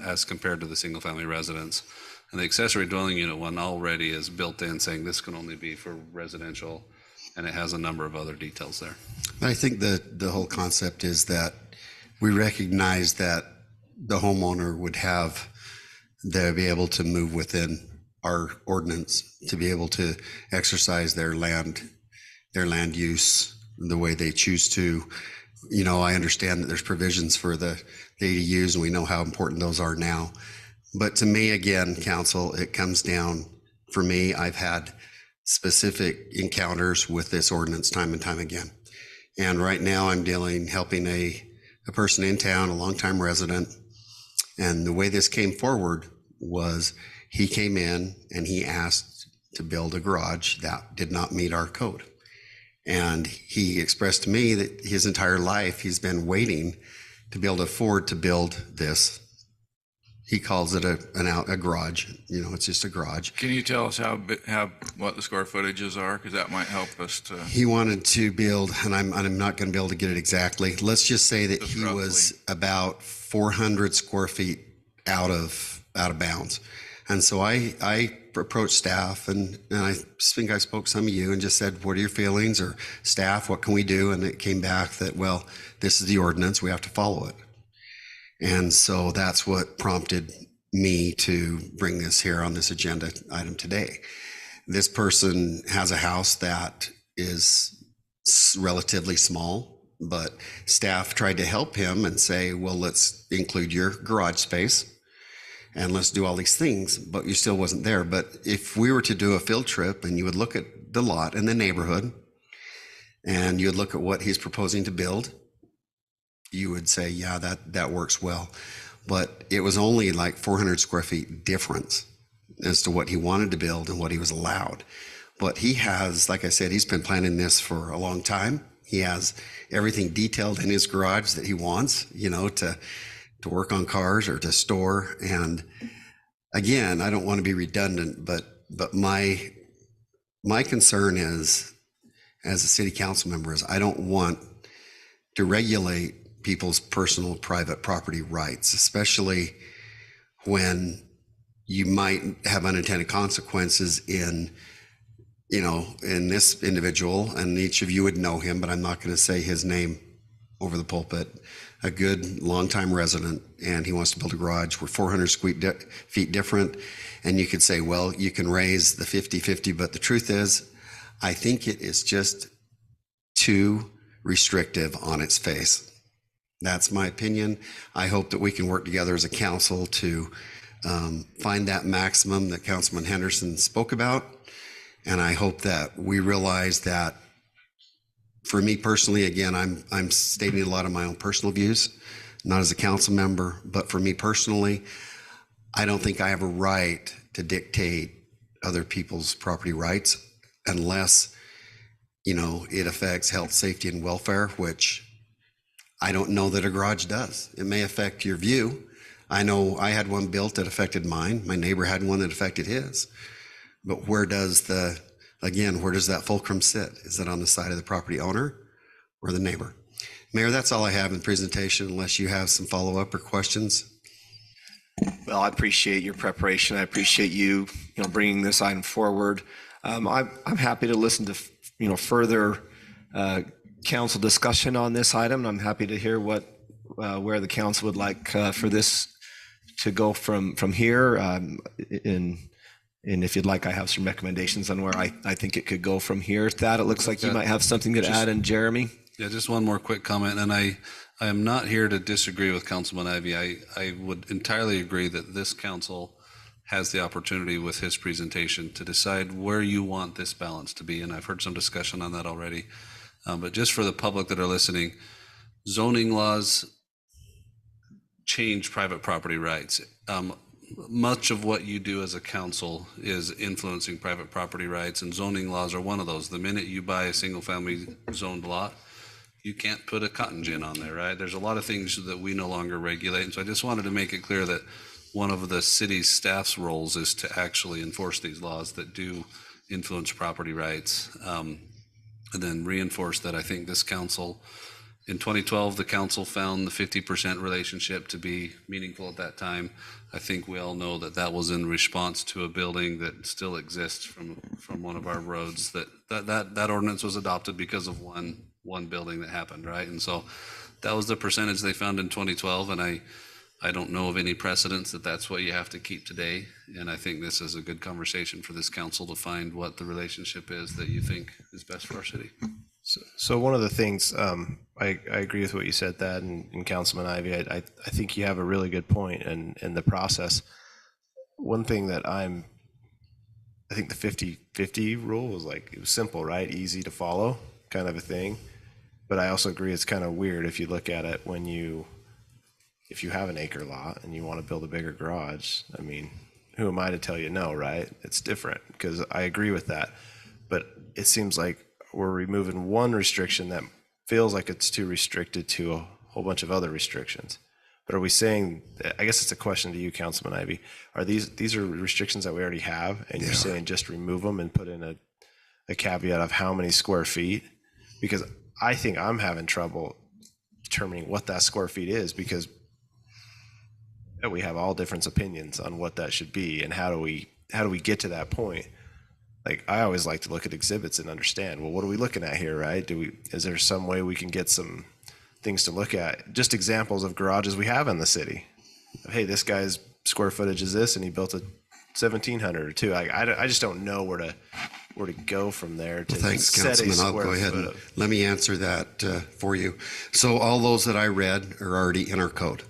as compared to the single-family residence? And the accessory dwelling unit one already is built in saying this can only be for residential, and it has a number of other details there. I think the whole concept is that we recognize that the homeowner would have to be able to move within our ordinance, to be able to exercise their land use the way they choose to. You know, I understand that there's provisions for the ADUs, and we know how important those are now. But to me, again, council, it comes down, for me, I've had specific encounters with this ordinance time and time again. And right now I'm helping a person in town, a longtime resident. And the way this came forward was he came in and he asked to build a garage that did not meet our code. And he expressed to me that his entire life he's been waiting to be able to afford to build this. He calls it a garage. You know, it's just a garage. Can you tell us what the square footages are? Because that might help us to. He wanted to build, and I'm not going to be able to get it exactly. Let's just say that he was about 400 square feet out of bounds. And so I approached staff, and I think I spoke to some of you and just said, what are your feelings, or staff, what can we do? And it came back that, well, this is the ordinance, we have to follow it. And so that's what prompted me to bring this here on this agenda item today. This person has a house that is relatively small, but staff tried to help him and say, well, let's include your garage space and let's do all these things, but you still wasn't there. But if we were to do a field trip and you would look at the lot and the neighborhood and you'd look at what he's proposing to build, you would say, yeah, that works well. But it was only like 400 square feet difference as to what he wanted to build and what he was allowed. But he has, like I said, he's been planning this for a long time. He has everything detailed in his garage that he wants, you know, to work on cars or to store. And again, I don't want to be redundant, but my concern is, as a city council member, is I don't want to regulate people's personal private property rights, especially when you might have unintended consequences in this individual, and each of you would know him, but I'm not going to say his name over the pulpit, a good longtime resident, and he wants to build a garage. We're 400 feet different, and you could say, well, you can raise the 50-50, but the truth is, I think it is just too restrictive on its face. That's my opinion. I hope that we can work together as a council to find that maximum that Councilman Henderson spoke about. And I hope that we realize that, for me personally, again, I'm stating a lot of my own personal views, not as a council member, but for me personally, I don't think I have a right to dictate other people's property rights unless, it affects health, safety, and welfare, which I don't know that a garage does. It may affect your view. I know I had one built that affected mine. My neighbor had one that affected his. But where does that fulcrum sit? Is it on the side of the property owner or the neighbor? Mayor, that's all I have in the presentation, unless you have some follow-up or questions. Well, I appreciate your preparation. I appreciate you, bringing this item forward. I'm happy to listen to, further council discussion on this item. I'm happy to hear where the council would like for this to go from here. And And if you'd like, I have some recommendations on where I think it could go from here. Thad, it looks like you might have something to add, and Jeremy? Yeah, just one more quick comment, and I am not here to disagree with Councilman Ivy. I would entirely agree that this council has the opportunity with his presentation to decide where you want this balance to be, and I've heard some discussion on that already. But just for the public that are listening, zoning laws change private property rights. Much of what you do as a council is influencing private property rights, and zoning laws are one of those. The minute you buy a single-family zoned lot, you can't put a cotton gin on there, right? There's a lot of things that we no longer regulate, and so I just wanted to make it clear that one of the city's staff's roles is to actually enforce these laws that do influence property rights, and then reinforce that I think this council, in 2012, the council found the 50% relationship to be meaningful at that time. I think we all know that that was in response to a building that still exists from one of our roads, that ordinance was adopted because of one building that happened, right? And so that was the percentage they found in 2012, and I don't know of any precedents that that's what you have to keep today. And I think this is a good conversation for this council to find what the relationship is that you think is best for our city. So one of the things, I agree with what you said, that, and Councilman Ivy, I think you have a really good point in the process. One thing that I think the 50-50 rule was like, it was simple, right? Easy to follow kind of a thing. But I also agree it's kind of weird if you look at it if you have an acre lot and you want to build a bigger garage. I mean, who am I to tell you no, right? It's different, because I agree with that. But it seems like we're removing one restriction that feels like it's too restricted to a whole bunch of other restrictions. But are we saying, I guess it's a question to you, Councilman Ivy, are these are restrictions that we already have, and you're saying just remove them and put in a caveat of how many square feet? Because I think I'm having trouble determining what that square feet is, because we have all different opinions on what that should be, and how do we get to that point? Like, I always like to look at exhibits and understand, well, what are we looking at here, right? Is there some way we can get some things to look at? Just examples of garages we have in the city. Hey, this guy's square footage is this, and he built a 1,700 or two. I just don't know where to go from there to Thanks, set a Councilman. I'll square go ahead foot and of. let me answer that for you. So all those that I read are already in our code.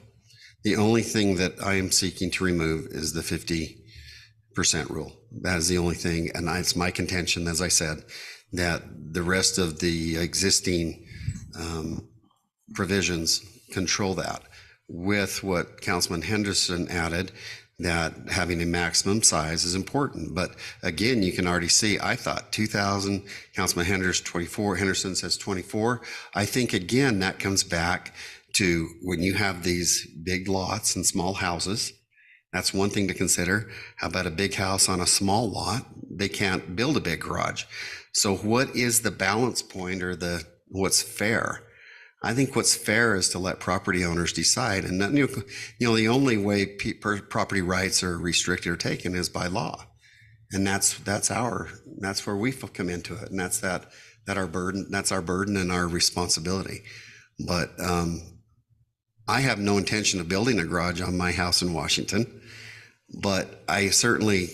The only thing that I am seeking to remove is the 50% rule. That is the only thing, and it's my contention, as I said, that the rest of the existing provisions control that. With what Councilman Henderson added, that having a maximum size is important. But again, you can already see, I thought 2,000, Councilman Henderson says 24. I think, again, that comes back to when you have these big lots and small houses, that's one thing to consider. How about a big house on a small lot? They can't build a big garage. So what is the balance point, or what's fair? I think what's fair is to let property owners decide. And that, the only way property rights are restricted or taken is by law. And that's where we come into it. And that's our burden and our responsibility. But I have no intention of building a garage on my house in Washington, but I certainly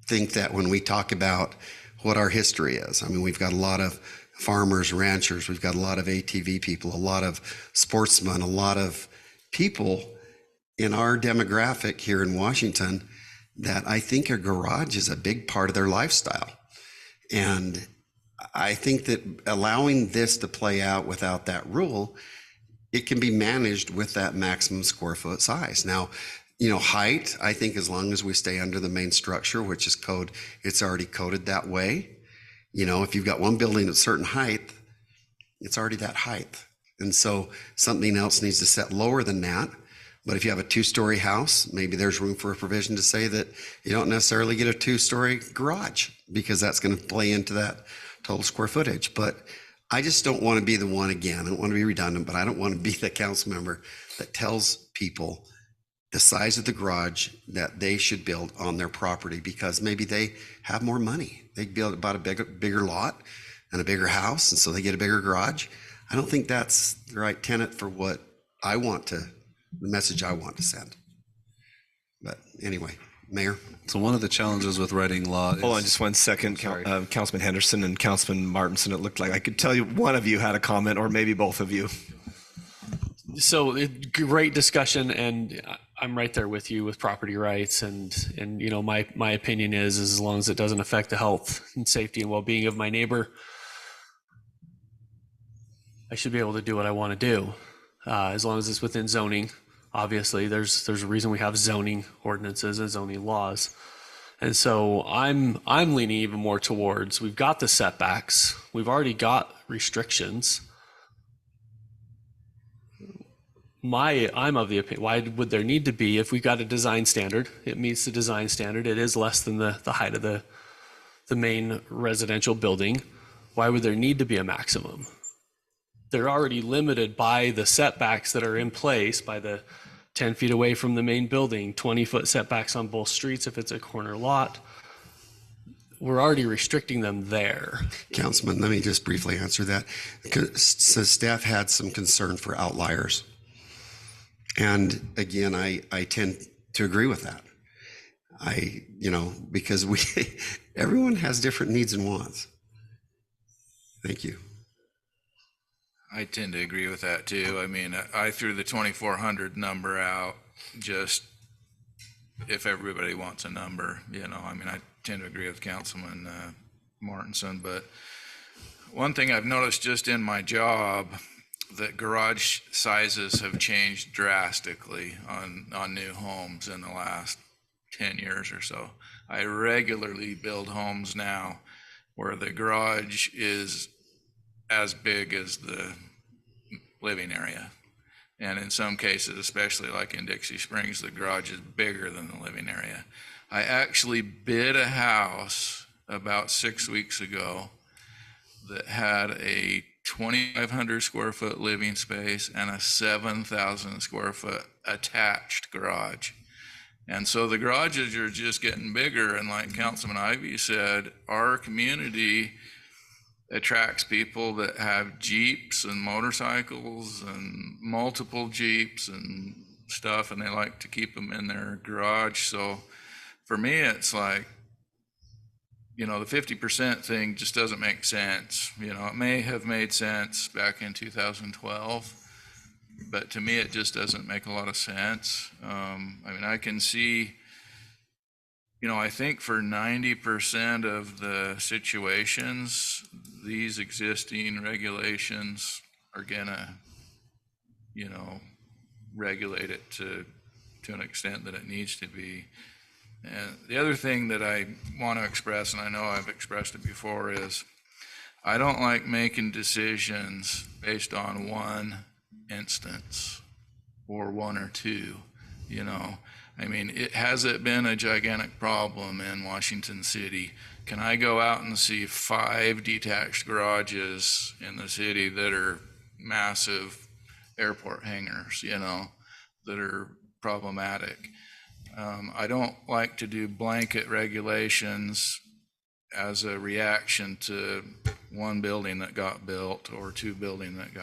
think that when we talk about what our history is, I mean, we've got a lot of farmers, ranchers, we've got a lot of ATV people, a lot of sportsmen, a lot of people in our demographic here in Washington that I think a garage is a big part of their lifestyle. And I think that allowing this to play out without that rule, it can be managed with that maximum square foot size. Now, height, I think as long as we stay under the main structure, which is code, it's already coded that way. If you've got one building at a certain height, it's already that height. And so something else needs to set lower than that. But if you have a 2-story house, maybe there's room for a provision to say that you don't necessarily get a 2-story garage, because that's going to play into that total square footage. But I just don't want to be the one, again, I don't want to be redundant, but I don't want to be the council member that tells people the size of the garage that they should build on their property, because maybe they have more money. They build about a bigger lot and a bigger house, and so they get a bigger garage. I don't think that's the right tenet for what the message I want to send. But anyway, Mayor? So one of the challenges with writing law is. Hold on just 1 second, Councilman Henderson and Councilman Martinson. It looked like I could tell you one of you had a comment, or maybe both of you. So great discussion, and I'm right there with you with property rights, and you know, my opinion is as long as it doesn't affect the health and safety and well-being of my neighbor, I should be able to do what I want to do, as long as it's within zoning. Obviously, there's a reason we have zoning ordinances and zoning laws, and so I'm leaning even more towards, we've got the setbacks, we've already got restrictions. I'm of the opinion, why would there need to be, if we got a design standard, it meets the design standard, it is less than the height of the main residential building, why would there need to be a maximum? They're already limited by the setbacks that are in place, by the 10 feet away from the main building, 20-foot setbacks on both streets if it's a corner lot. We're already restricting them there. Councilman, let me just briefly answer that. So staff had some concern for outliers. And again, I tend to agree with that. Because everyone has different needs and wants. Thank you. I tend to agree with that too. I mean, I threw the 2,400 number out just if everybody wants a number, I mean, I tend to agree with Councilman Martinson, but one thing I've noticed just in my job, that garage sizes have changed drastically on new homes in the last 10 years or so. I regularly build homes now where the garage is as big as the living area. And in some cases, especially like in Dixie Springs, the garage is bigger than the living area. I actually bid a house about 6 weeks ago that had a 2,500 square foot living space and a 7,000 square foot attached garage. And so the garages are just getting bigger. And like Councilman Ivy said, our community attracts people that have Jeeps and motorcycles and multiple Jeeps and stuff, and they like to keep them in their garage. So for me, it's like, the 50% thing just doesn't make sense. It may have made sense back in 2012, but to me, it just doesn't make a lot of sense. I mean, I can see, I think for 90% of the situations, these existing regulations are gonna, regulate it to an extent that it needs to be. And the other thing that I want to express, and I know I've expressed it before, is I don't like making decisions based on one instance or one or two, I mean, has it been a gigantic problem in Washington City? Can I go out and see 5 detached garages in the city that are massive airport hangars, that are problematic? I don't like to do blanket regulations as a reaction to one building that got built or 2 buildings that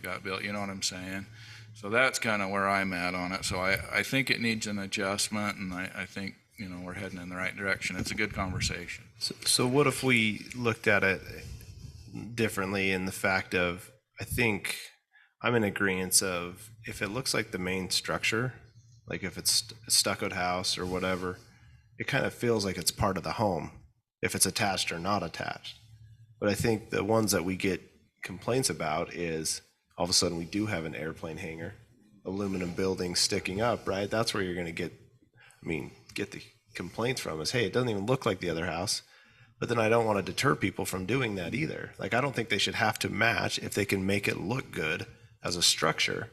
got built, you know what I'm saying? So that's kind of where I'm at on it. So I think it needs an adjustment, and I think, we're heading in the right direction. It's a good conversation. So what if we looked at it differently in the fact of, I think I'm in agreement of, if it looks like the main structure, like if it's a stuccoed house or whatever, it kind of feels like it's part of the home, if it's attached or not attached. But I think the ones that we get complaints about is all of a sudden we do have an airplane hangar, aluminum building sticking up, right? That's where you're going to get the complaints from, is, hey, it doesn't even look like the other house. But then I don't want to deter people from doing that either. Like, I don't think they should have to match if they can make it look good as a structure.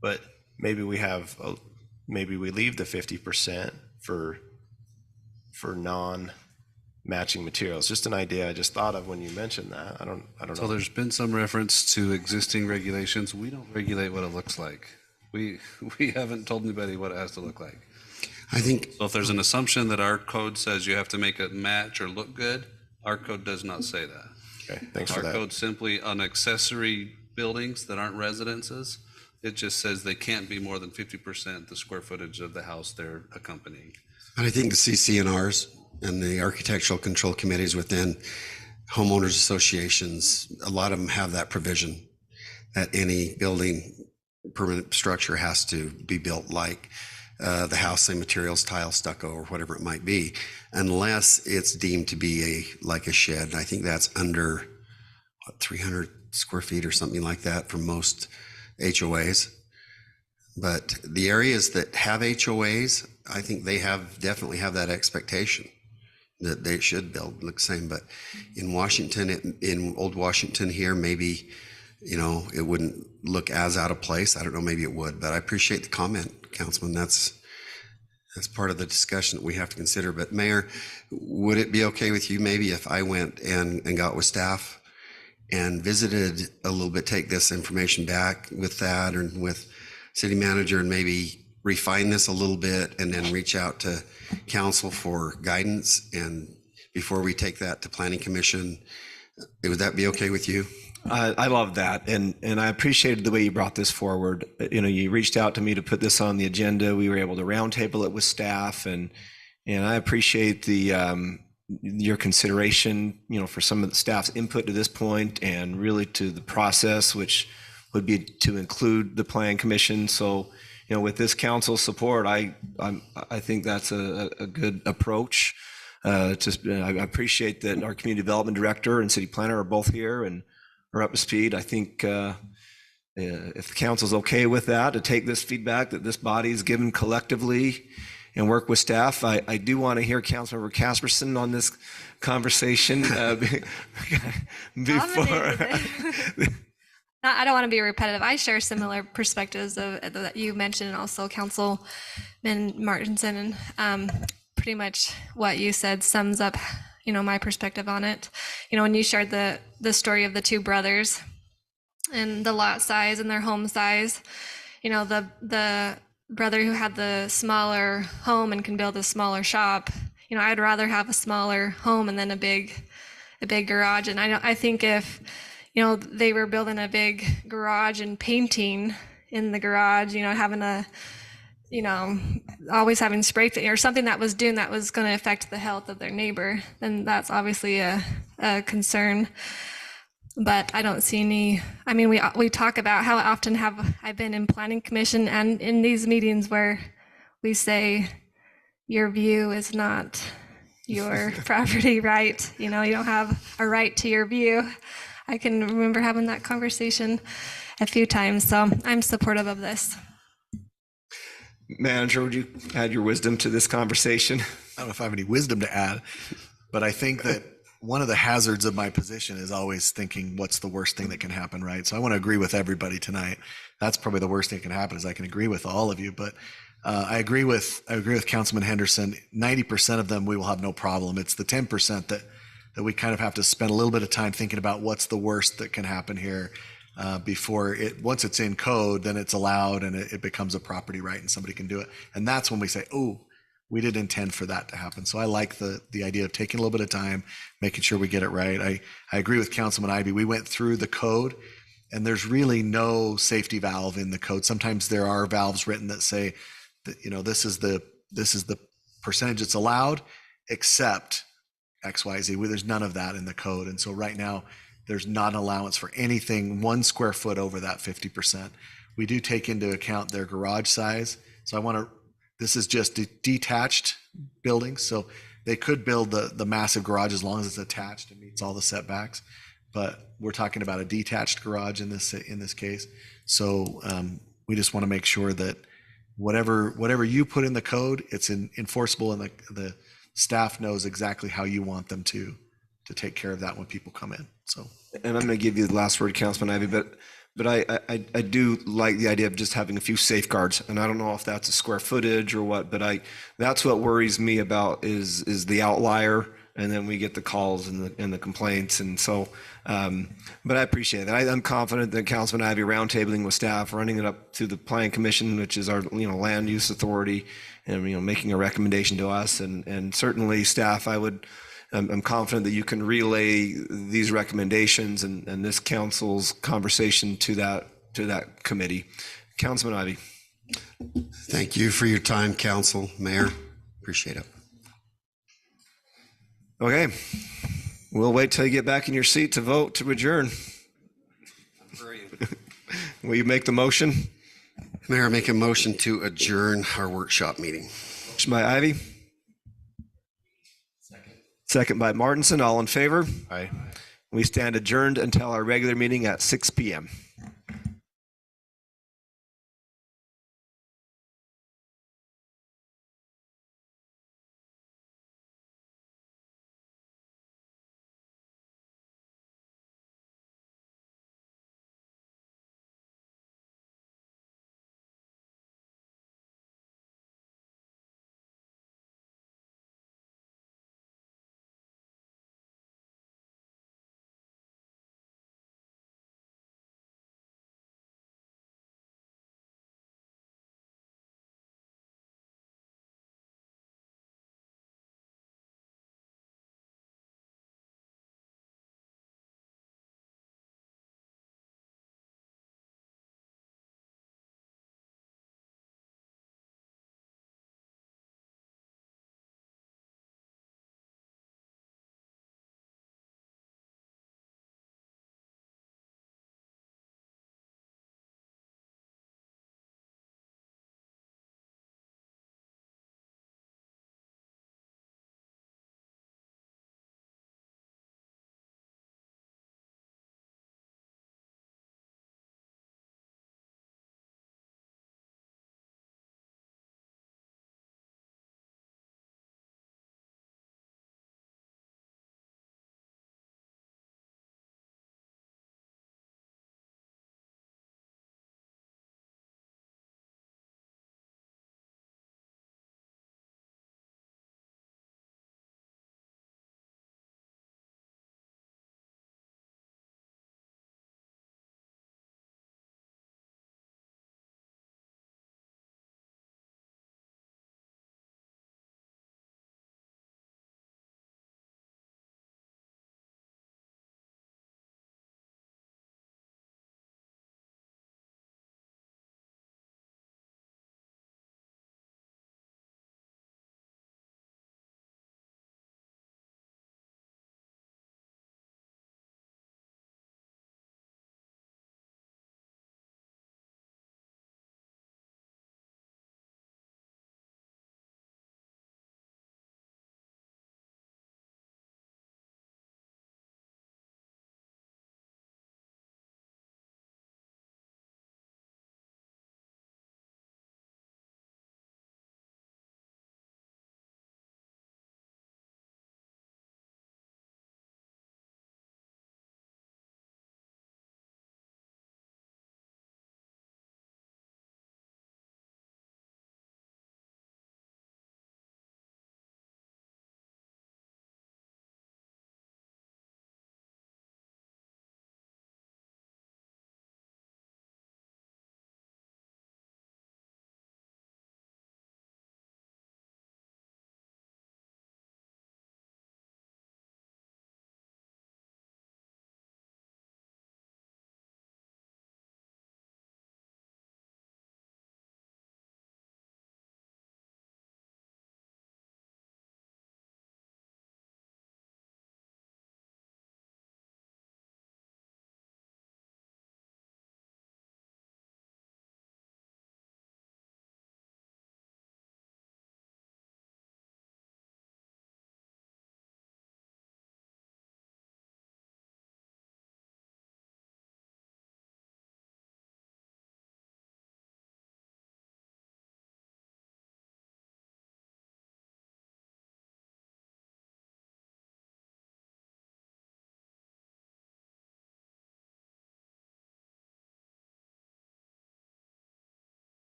But maybe we leave the 50% for non-matching materials. Just an idea I just thought of when you mentioned that. I don't know. So there's been some reference to existing regulations. We don't regulate what it looks like. We haven't told anybody what it has to look like. I think, So if there's an assumption that our code says you have to make it match or look good, our code does not say that. Okay, thanks for Our that. code simply on accessory buildings that aren't residences, it just says they can't be more than 50% the square footage of the house they're accompanying. And I think the CCNRs and the architectural control committees within homeowners associations, a lot of them have that provision that any building, permanent structure has to be built like the house, same materials, tile, stucco, or whatever it might be, unless it's deemed to be like a shed. And I think that's under 300 square feet or something like that for most HOAs. But the areas that have HOAs, I think they definitely have that expectation that they should build look the same. But in Washington, in Old Washington here, maybe, it wouldn't look as out of place. I don't know, maybe it would, but I appreciate the comment, Councilman. That's part of the discussion that we have to consider. But Mayor, would it be okay with you maybe if I went and got with staff and visited a little bit, take this information back with that or with city manager and maybe refine this a little bit and then reach out to council for guidance, and before we take that to planning commission, would that be okay with you? I love that, and I appreciated the way you brought this forward. You reached out to me to put this on the agenda. We were able to roundtable it with staff, and I appreciate your consideration, for some of the staff's input to this point, and really to the process, which would be to include the Plan Commission. So, with this council support, I think that's a good approach. I appreciate that our community development director and city planner are both here and are up to speed. I think if the council's okay with that, to take this feedback that this body is given collectively and work with staff. I do want to hear Councilmember Casperson on this conversation before. I don't want to be repetitive. I share similar perspectives that you mentioned, and also Councilman Martinson, and pretty much what you said sums up, my perspective on it. When you shared the story of the two brothers and the lot size and their home size, the brother who had the smaller home and can build a smaller shop, I'd rather have a smaller home and then a big garage. And I think if they were building a big garage and painting in the garage, having always having spray paint or something that was going to affect the health of their neighbor, then that's obviously a concern. But I don't see any. I mean, we talk about how often have I been in planning commission and in these meetings where we say your view is not your property right. You don't have a right to your view. I can remember having that conversation a few times, so I'm supportive of this. Manager, would you add your wisdom to this conversation? I don't know if I have any wisdom to add, but I think that one of the hazards of my position is always thinking, what's the worst thing that can happen, right? So I want to agree with everybody tonight. That's probably the worst thing that can happen, is I can agree with all of you, but I agree with Councilman Henderson. 90% of them we will have no problem. It's the 10% that we kind of have to spend a little bit of time thinking about what's the worst that can happen here before once it's in code, then it's allowed and it becomes a property right and somebody can do it. And that's when we say, oh, we didn't intend for that to happen. So I like the idea of taking a little bit of time, making sure we get it right. I agree with Councilman Ivey. We went through the code and there's really no safety valve in the code. Sometimes there are valves written that say that, this is the percentage that's allowed, except XYZ. There's none of that in the code. And so right now there's not an allowance for anything 1 square foot over that 50%. We do take into account their garage size. So this is just detached buildings. So they could build the massive garage as long as it's attached and meets all the setbacks. But we're talking about a detached garage in this case. So we just want to make sure that whatever you put in the code, it's enforceable, and the staff knows exactly how you want them to take care of that when people come in. So, and I'm going to give you the last word, Councilman Ivey, but I do like the idea of just having a few safeguards, and I don't know if that's a square footage or what, but that's what worries me about is the outlier, and then we get the calls and the complaints, and so. But I appreciate that. I'm confident that Councilman Ivey roundtabling with staff, running it up to the Planning Commission, which is our land use authority, and making a recommendation to us, and certainly staff. I'm confident that you can relay these recommendations and this council's conversation to that committee. Councilman Ivey. Thank you for your time, council, mayor. Appreciate it. Okay. We'll wait till you get back in your seat to vote to adjourn. Will you make the motion? Mayor, make a motion to adjourn our workshop meeting. Motion by Ivy. Second by Martinson. All in favor? Aye. We stand adjourned until our regular meeting at 6 p.m.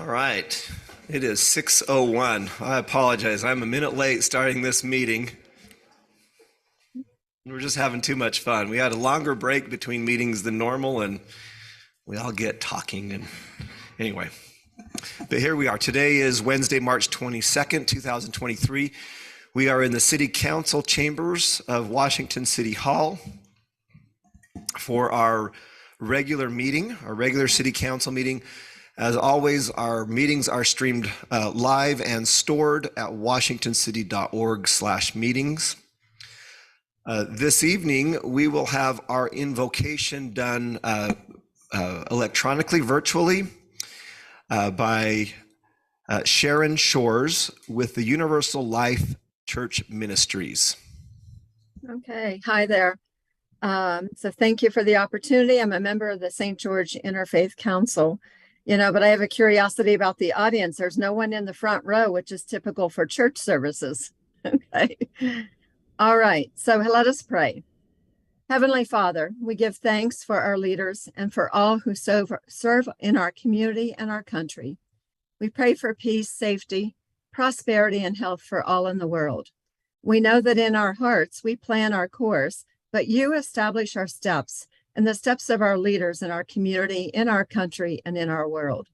All right. It is 6:01. I apologize. I'm a minute late starting this meeting. We're just having too much fun. We had a longer break between meetings than normal, and we all get talking. And anyway, but here we are. Today is Wednesday, March 22nd, 2023. We are in the City Council chambers of Washington City Hall for our regular meeting, our regular City Council meeting. As always, our meetings are streamed live and stored at washingtoncity.org/meetings. This evening, we will have our invocation done electronically, virtually, by Sharon Shores with the Universal Life Church Ministries. Okay, hi there. So thank you for the opportunity. I'm a member of the St. George Interfaith Council. But I have a curiosity about the audience. There's no one in the front row, which is typical for church services. Okay. All right. So let us pray. Heavenly Father, we give thanks for our leaders and for all who serve in our community and our country. We pray for peace, safety, prosperity, and health for all in the world. We know that in our hearts, we plan our course, but you establish our steps and the steps of our leaders in our community, in our country, and in our world.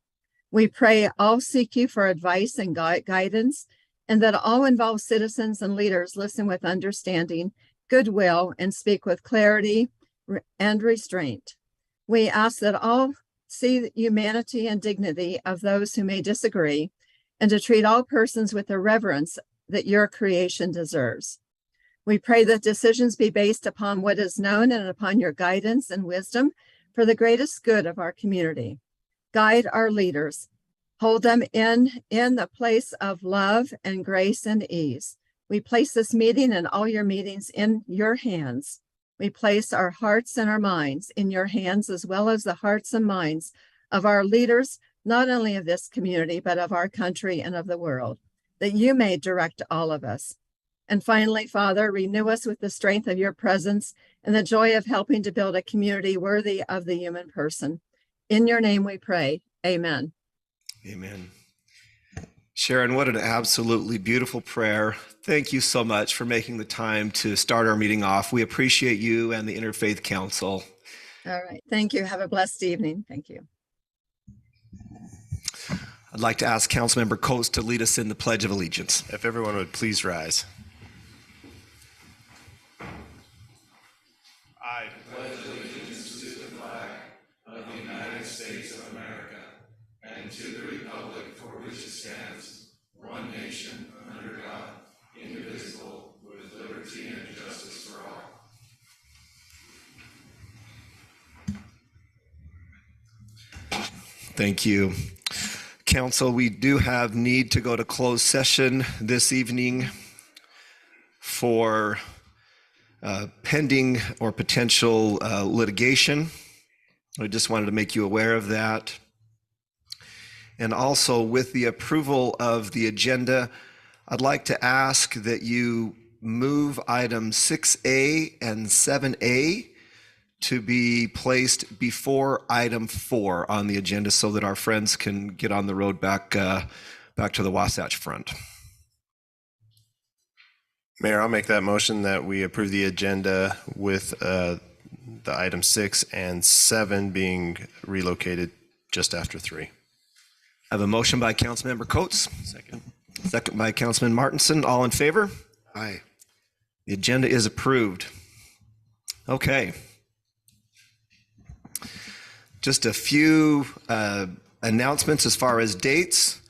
We pray all seek you for advice and guidance, and that all involved citizens and leaders listen with understanding, goodwill, and speak with clarity and restraint. We ask that all see the humanity and dignity of those who may disagree, and to treat all persons with the reverence that your creation deserves. We pray that decisions be based upon what is known and upon your guidance and wisdom for the greatest good of our community. Guide our leaders. Hold them in the place of love and grace and ease. We place this meeting and all your meetings in your hands. We place our hearts and our minds in your hands, as well as the hearts and minds of our leaders, not only of this community, but of our country and of the world, that you may direct all of us. And finally, Father, renew us with the strength of your presence and the joy of helping to build a community worthy of the human person. In your name we pray. Amen. Amen. Sharon, what an absolutely beautiful prayer. Thank you so much for making the time to start our meeting off. We appreciate you and the Interfaith Council. All right. Thank you. Have a blessed evening. Thank you. I'd like to ask Councilmember Coates to lead us in the Pledge of Allegiance. If everyone would please rise. I pledge allegiance to the flag of the United States of America and to the republic for which it stands, one nation, under God, indivisible, with liberty and justice for all. Thank you. Council, we do have need to go to closed session this evening for pending or potential litigation. I just wanted to make you aware of that. And also, with the approval of the agenda, I'd like to ask that you move items 6A and 7A to be placed before item 4 on the agenda so that our friends can get on the road back to the Wasatch Front. Mayor, I'll make that motion that we approve the agenda with the item 6 and 7 being relocated just after 3. I have a motion by Councilmember Coates. Second by Councilman Martinson. All in favor? Aye. The agenda is approved. Okay. Just a few announcements as far as dates.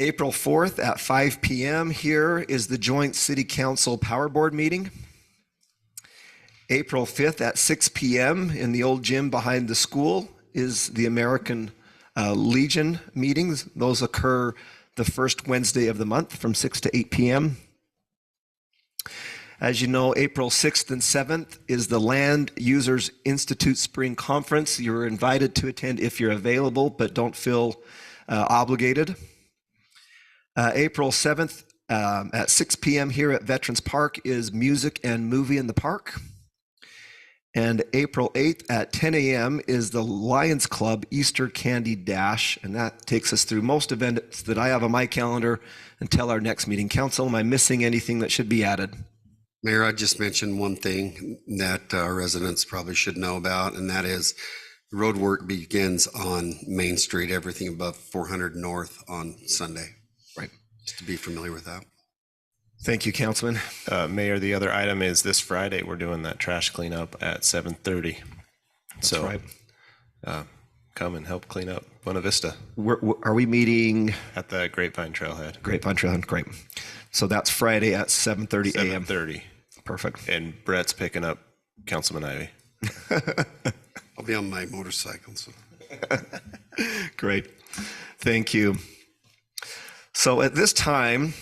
April 4th at 5 p.m. here is the joint City Council Power Board meeting. April 5th at 6 p.m. in the old gym behind the school is the American Legion meetings. Those occur the first Wednesday of the month from 6 to 8 p.m. As you know, April 6th and 7th is the Land Users Institute Spring Conference. You're invited to attend if you're available, but don't feel obligated. April 7th at 6 p.m. here at Veterans Park is Music and Movie in the Park. And April 8th at 10 a.m. is the Lions Club Easter Candy Dash. And that takes us through most events that I have on my calendar until our next meeting. Council, am I missing anything that should be added? Mayor, I just mentioned one thing that our residents probably should know about, and that is road work begins on Main Street, everything above 400 North on Sunday. Right. Just to be familiar with that. Thank you, Councilman. Mayor, the other item is this Friday, we're doing that trash cleanup at 7:30. That's So, right. come and help clean up Buena Vista Are we meeting? at the Grapevine Trailhead. Grapevine Trailhead, great. So that's Friday at 7:30 a.m. 7:30. Perfect. And Brett's picking up Councilman Ivy. I'll be on my motorcycle. So. Great. Thank you. So at this time,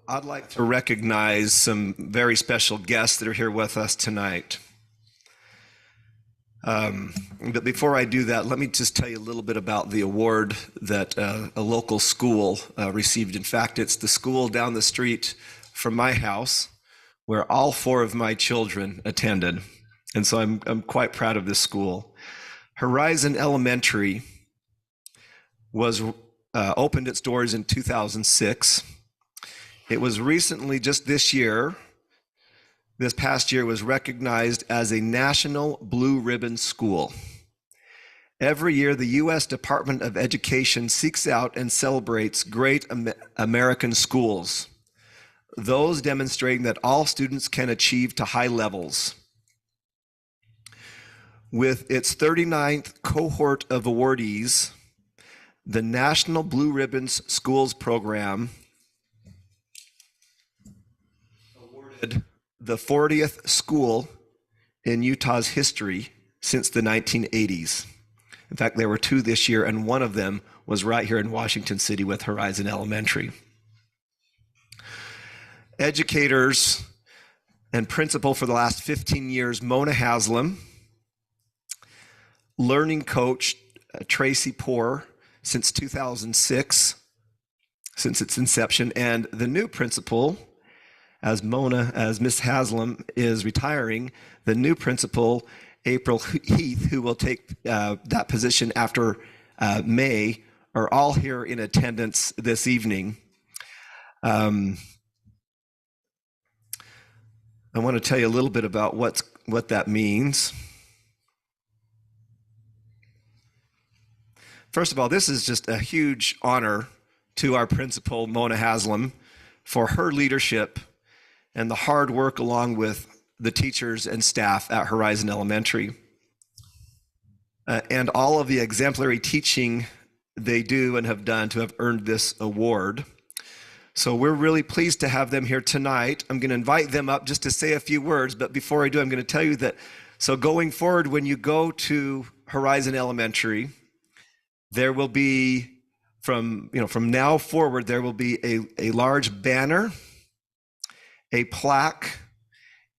I'd like to recognize some very special guests that are here with us tonight. But before I do that, let me just tell you a little bit about the award that a local school received. In fact, it's the school down the street from my house where all 4 of my children attended. And so I'm quite proud of this school. Horizon Elementary was opened its doors in 2006. It was recently, just this past year, was recognized as a National Blue Ribbon School. Every year, the U.S. Department of Education seeks out and celebrates great American schools, those demonstrating that all students can achieve to high levels. With its 39th cohort of awardees, the National Blue Ribbons Schools program awarded the 40th school in Utah's history since the 1980s. In fact, there were 2 this year, and one of them was right here in Washington City with Horizon Elementary. Educators and principal for the last 15 years, Mona Haslam, learning coach Tracy Poor since 2006, since its inception, and the new principal, as Miss Haslam is retiring, the new principal, April Heath, who will take that position after May, are all here in attendance this evening. I want to tell you a little bit about what that means. First of all, this is just a huge honor to our principal, Mona Haslam, for her leadership and the hard work along with the teachers and staff at Horizon Elementary, and all of the exemplary teaching they do and have done to have earned this award. So we're really pleased to have them here tonight. I'm going to invite them up just to say a few words, but before I do, I'm going to tell you that, so going forward, when you go to Horizon Elementary, there will be, from now forward, there will be a large banner, a plaque,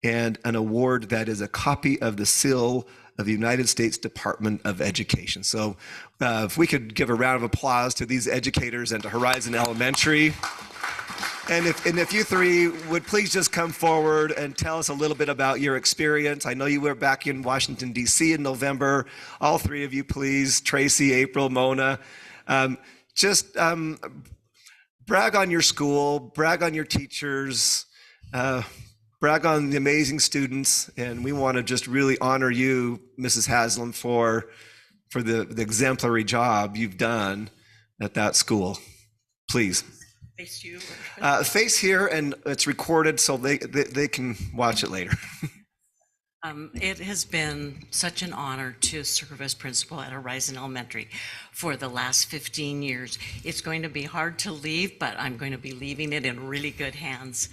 and an award that is a copy of the seal of the United States Department of Education. So if we could give a round of applause to these educators and to Horizon Elementary. And if you 3 would please just come forward and tell us a little bit about your experience. I know you were back in Washington, D.C. in November. All 3 of you, please, Tracy, April, Mona, just brag on your school, brag on your teachers, brag on the amazing students, and we want to just really honor you, Mrs. Haslam, for the exemplary job you've done at that school. Please. Face you. Face here, and it's recorded so they can watch it later. It has been such an honor to serve as principal at Horizon Elementary for the last 15 years. It's going to be hard to leave, but I'm going to be leaving it in really good hands.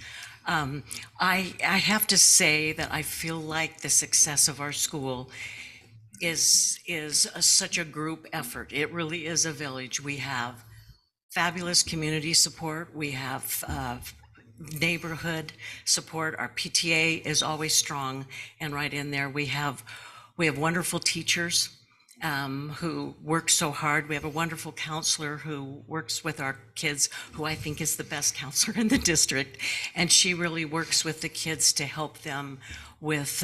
I have to say that I feel like the success of our school is such a group effort. It really is a village. We have fabulous community support. We have neighborhood support. Our PTA is always strong and right in there. We have wonderful teachers, who works so hard. We have a wonderful counselor who works with our kids, who I think is the best counselor in the district. And she really works with the kids to help them with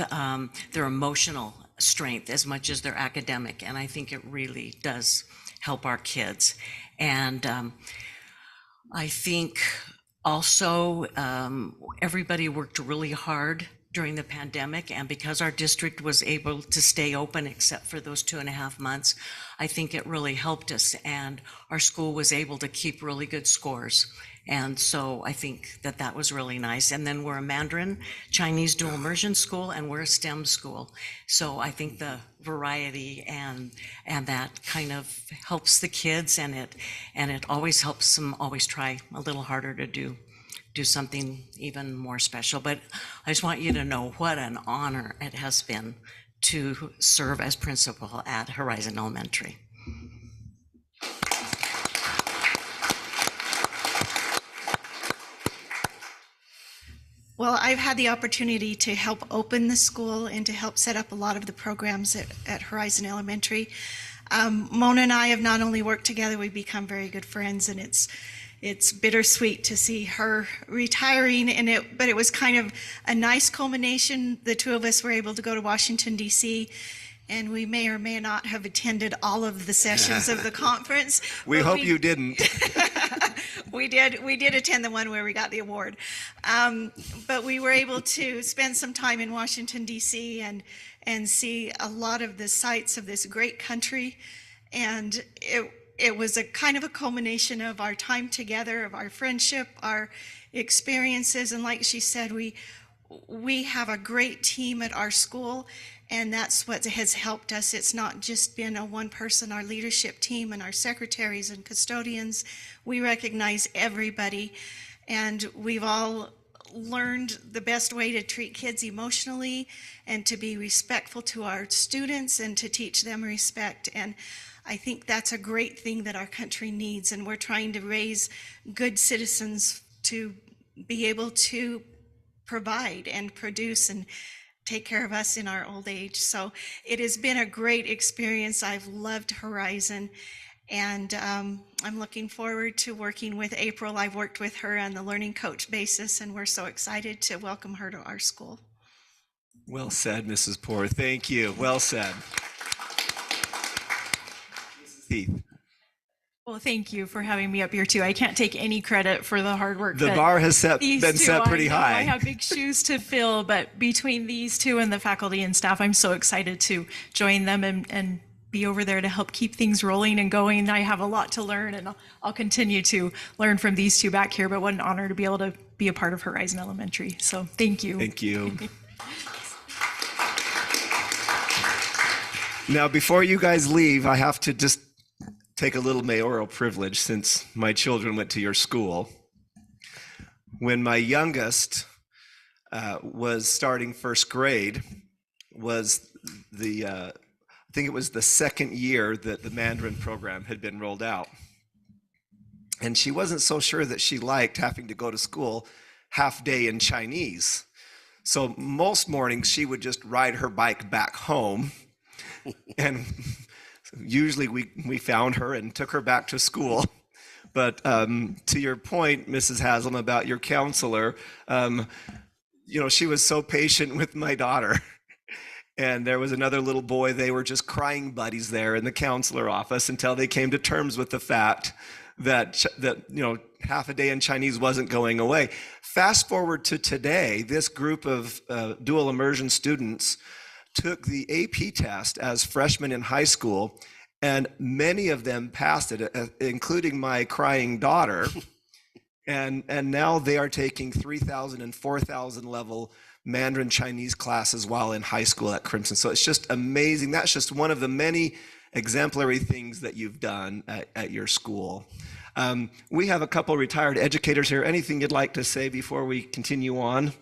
their emotional strength as much as their academic. And I think it really does help our kids. And I think also everybody worked really hard during the pandemic, and because our district was able to stay open except for those 2.5 months, I think it really helped us, and our school was able to keep really good scores. And so I think that that was really nice. And then we're a Mandarin Chinese dual immersion school, and we're a STEM school. So I think the variety and that kind of helps the kids, and it always helps them always try a little harder to do something even more special. But I just want you to know what an honor it has been to serve as principal at Horizon Elementary. Well, I've had the opportunity to help open the school and to help set up a lot of the programs at Horizon Elementary. Mona and I have not only worked together, we've become very good friends, and it's bittersweet to see her retiring, but it was kind of a nice culmination. The two of us were able to go to Washington, D.C., and we may or may not have attended all of the sessions of the conference. We hope you didn't. We did attend the one where we got the award. But we were able to spend some time in Washington, D.C. and see a lot of the sights of this great country. And it was a kind of a culmination of our time together, of our friendship, our experiences. And like she said, we have a great team at our school, and that's what has helped us. It's not just been a one person, our leadership team and our secretaries and custodians. We recognize everybody, and we've all learned the best way to treat kids emotionally and to be respectful to our students and to teach them respect. And I think that's a great thing that our country needs, and we're trying to raise good citizens to be able to provide and produce and take care of us in our old age. So it has been a great experience. I've loved Horizon, and I'm looking forward to working with April. I've worked with her on the learning coach basis, and we're so excited to welcome her to our school. Well said, Mrs. Poor. Thank you. Well said. Mrs. Heath. Well, thank you for having me up here too. I can't take any credit for the hard work. The bar has been set pretty high. I have big shoes to fill, but between these two and the faculty and staff, I'm so excited to join them and be over there to help keep things rolling and going. I have a lot to learn, and I'll continue to learn from these two back here, but what an honor to be able to be a part of Horizon Elementary. So thank you. Thank you. Now, before you guys leave, I have to just take a little mayoral privilege since my children went to your school. When my youngest was starting first grade, was I think it was the second year that the Mandarin program had been rolled out. And she wasn't so sure that she liked having to go to school half day in Chinese. So most mornings she would just ride her bike back home, and usually we found her and took her back to school. But to your point, Mrs. Haslam, about your counselor, she was so patient with my daughter. And there was another little boy, they were just crying buddies there in the counselor office until they came to terms with the fact that half a day in Chinese wasn't going away. Fast forward to today, this group of dual immersion students took the AP test as freshmen in high school, and many of them passed it, including my crying daughter. And now they are taking 3,000 and 4,000 level Mandarin Chinese classes while in high school at Crimson. So it's just amazing. That's just one of the many exemplary things that you've done at your school. We have a couple retired educators here. Anything you'd like to say before we continue on?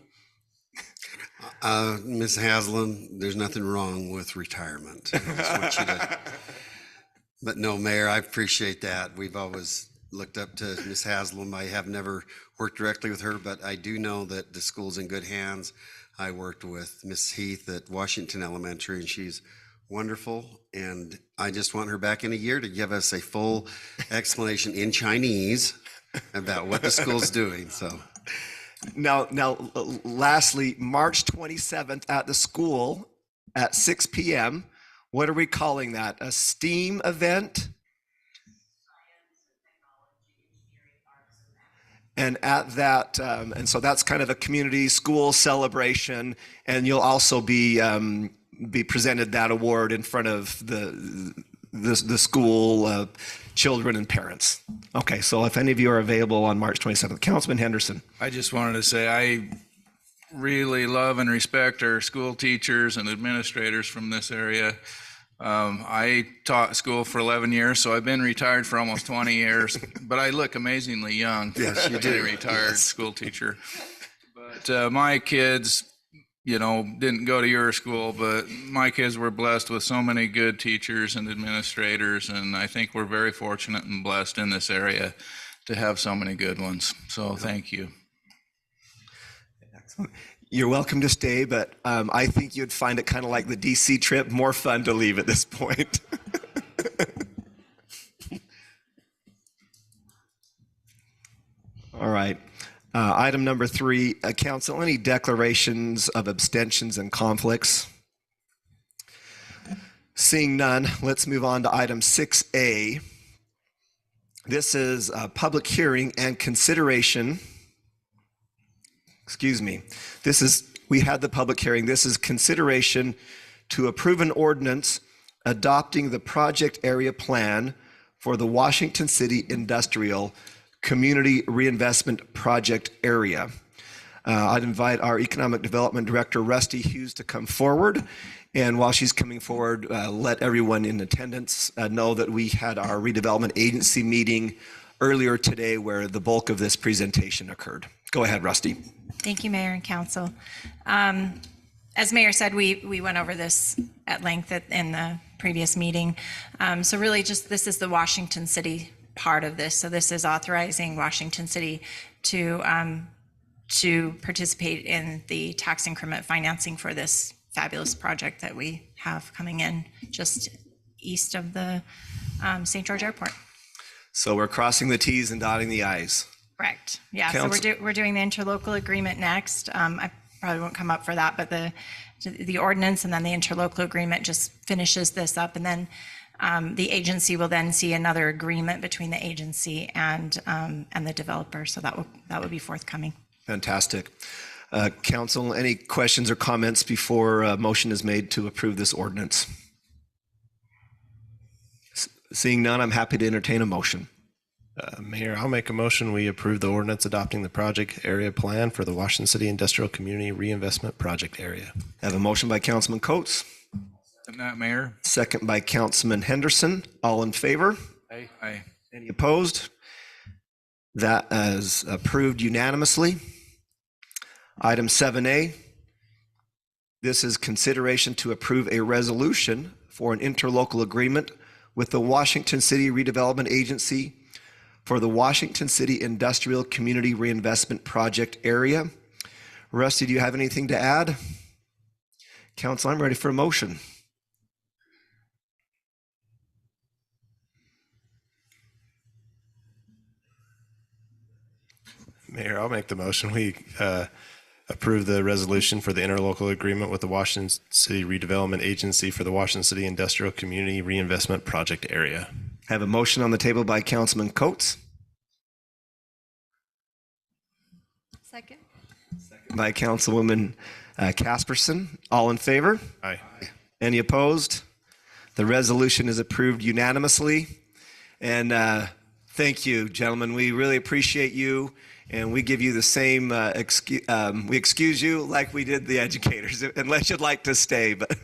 Ms. Haslam, there's nothing wrong with retirement. I just want you to, but no, Mayor, I appreciate that. We've always looked up to Ms. Haslam. I have never worked directly with her, but I do know that the school's in good hands. I worked with Ms. Heath at Washington Elementary, and she's wonderful. And I just want her back in a year to give us a full explanation in Chinese about what the school's doing. So Now, lastly, March 27th at the school at 6 p.m. What are we calling that? A STEAM event? And at that, and so that's kind of a community school celebration, and you'll also be presented that award in front of the school children and parents. Okay, so if any of you are available on March 27th, Councilman Henderson. I just wanted to say I really love and respect our school teachers and administrators from this area. I taught school for 11 years, so I've been retired for almost 20 years, but I look amazingly young. Yes, you do. Retired school teacher. But my kids, didn't go to your school, but my kids were blessed with so many good teachers and administrators, and I think we're very fortunate and blessed in this area to have so many good ones. So thank you. Excellent. You're welcome to stay, but I think you'd find it kind of like the DC trip, more fun to leave at this point. All right. Item number 3, Council, any declarations of abstentions and conflicts? Seeing none, let's move on to item 6A. This is a public hearing and consideration. We had the public hearing. This is consideration to approve an ordinance adopting the project area plan for the Washington City Industrial Community Reinvestment Project Area. I'd invite our Economic Development Director, Rusty Hughes, to come forward. And while she's coming forward, let everyone in attendance know that we had our redevelopment agency meeting earlier today where the bulk of this presentation occurred. Go ahead, Rusty. Thank you, Mayor and Council. As Mayor said, we went over this at length in the previous meeting. So really just this is the Washington City part of this. So this is authorizing Washington City to participate in the tax increment financing for this fabulous project that we have coming in just east of the St. George Airport. So we're crossing the T's and dotting the I's. Correct. Yeah. Council. So we're doing the interlocal agreement next. I probably won't come up for that, but the ordinance and then the interlocal agreement just finishes this up, and then the agency will then see another agreement between the agency and the developer. So that will be forthcoming. Fantastic. Council, any questions or comments before a motion is made to approve this ordinance? Seeing none, I'm happy to entertain a motion. Mayor, I'll make a motion. We approve the ordinance adopting the project area plan for the Washington City Industrial Community Reinvestment Project Area. I have a motion by Councilman Coates. Isn't that, Mayor? Second by Councilman Henderson. All in favor? Aye. Any opposed? That is approved unanimously. Item 7A. This is consideration to approve a resolution for an interlocal agreement with the Washington City Redevelopment Agency for the Washington City Industrial Community Reinvestment Project Area. Rusty, do you have anything to add? Council, I'm ready for a motion. Mayor, I'll make the motion. We approve the resolution for the interlocal agreement with the Washington City Redevelopment Agency for the Washington City Industrial Community Reinvestment Project Area. I have a motion on the table by Councilman Coates. Second. By Councilwoman Casperson. All in favor? Aye. Any opposed? The resolution is approved unanimously. And thank you, gentlemen. We really appreciate you. And we give you the same, we excuse you like we did the educators, unless you'd like to stay. But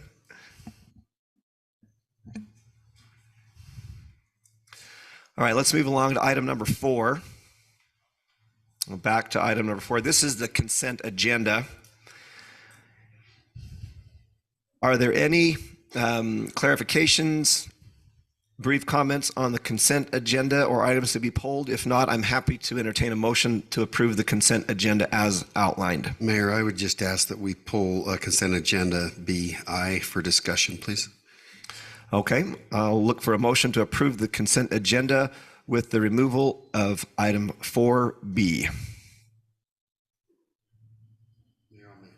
all right, let's move along to item number 4. Back to item number 4. This is the consent agenda. Are there any clarifications, brief comments on the consent agenda or items to be pulled? If not, I'm happy to entertain a motion to approve the consent agenda as outlined. Mayor, I would just ask that we pull consent agenda BI for discussion, please. Okay, I'll look for a motion to approve the consent agenda with the removal of item 4B.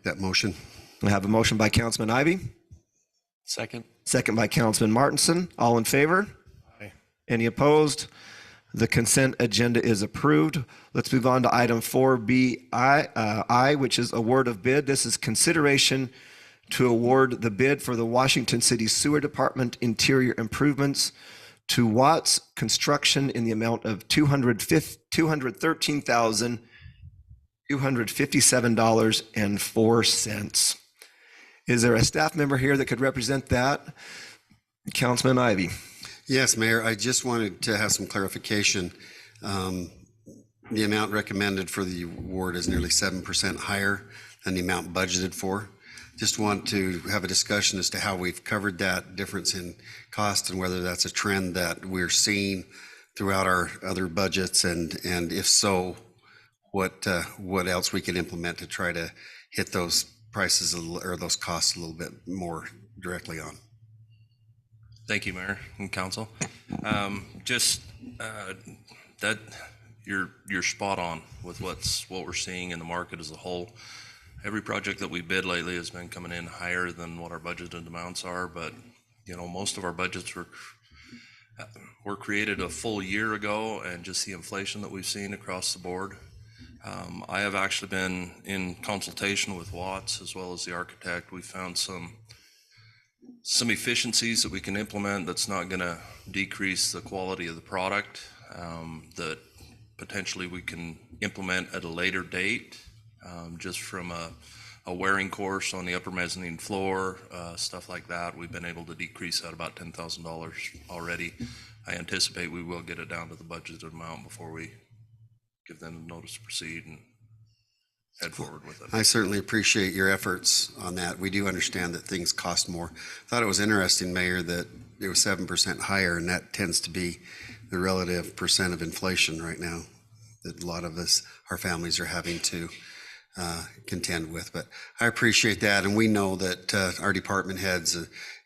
That motion. I have a motion by Councilman Ivy, Second. second by Councilman Martinson. All in favor? Aye. Any opposed? The consent agenda is approved. Let's move on to item 4B, which is award of bid. This is consideration to award the bid for the Washington City Sewer Department interior improvements to Watts Construction in the amount of $213,257.04. Is there a staff member here that could represent that? Councilman Ivy. Yes, Mayor, I just wanted to have some clarification. The amount recommended for the award is nearly 7% higher than the amount budgeted for. Just want to have a discussion as to how we've covered that difference in cost and whether that's a trend that we're seeing throughout our other budgets, and if so, what else we can implement to try to hit those prices or those costs a little bit more directly on. Thank you, Mayor and Council. That you're spot on with what we're seeing in the market as a whole. Every project that we bid lately has been coming in higher than what our budgeted amounts are, but most of our budgets were created a full year ago, and just the inflation that we've seen across the board. I have actually been in consultation with Watts as well as the architect. We found some efficiencies that we can implement that's not going to decrease the quality of the product, that potentially we can implement at a later date, just from a wearing course on the upper mezzanine floor, stuff like that. We've been able to decrease that about $10,000 already. I anticipate we will get it down to the budgeted amount before we give them a notice to proceed and head forward with it. I certainly appreciate your efforts on that. We do understand that things cost more. Thought it was interesting, Mayor, that it was 7% higher, and that tends to be the relative percent of inflation right now that a lot of us, our families, are having to contend with. But I appreciate that, and we know that our department heads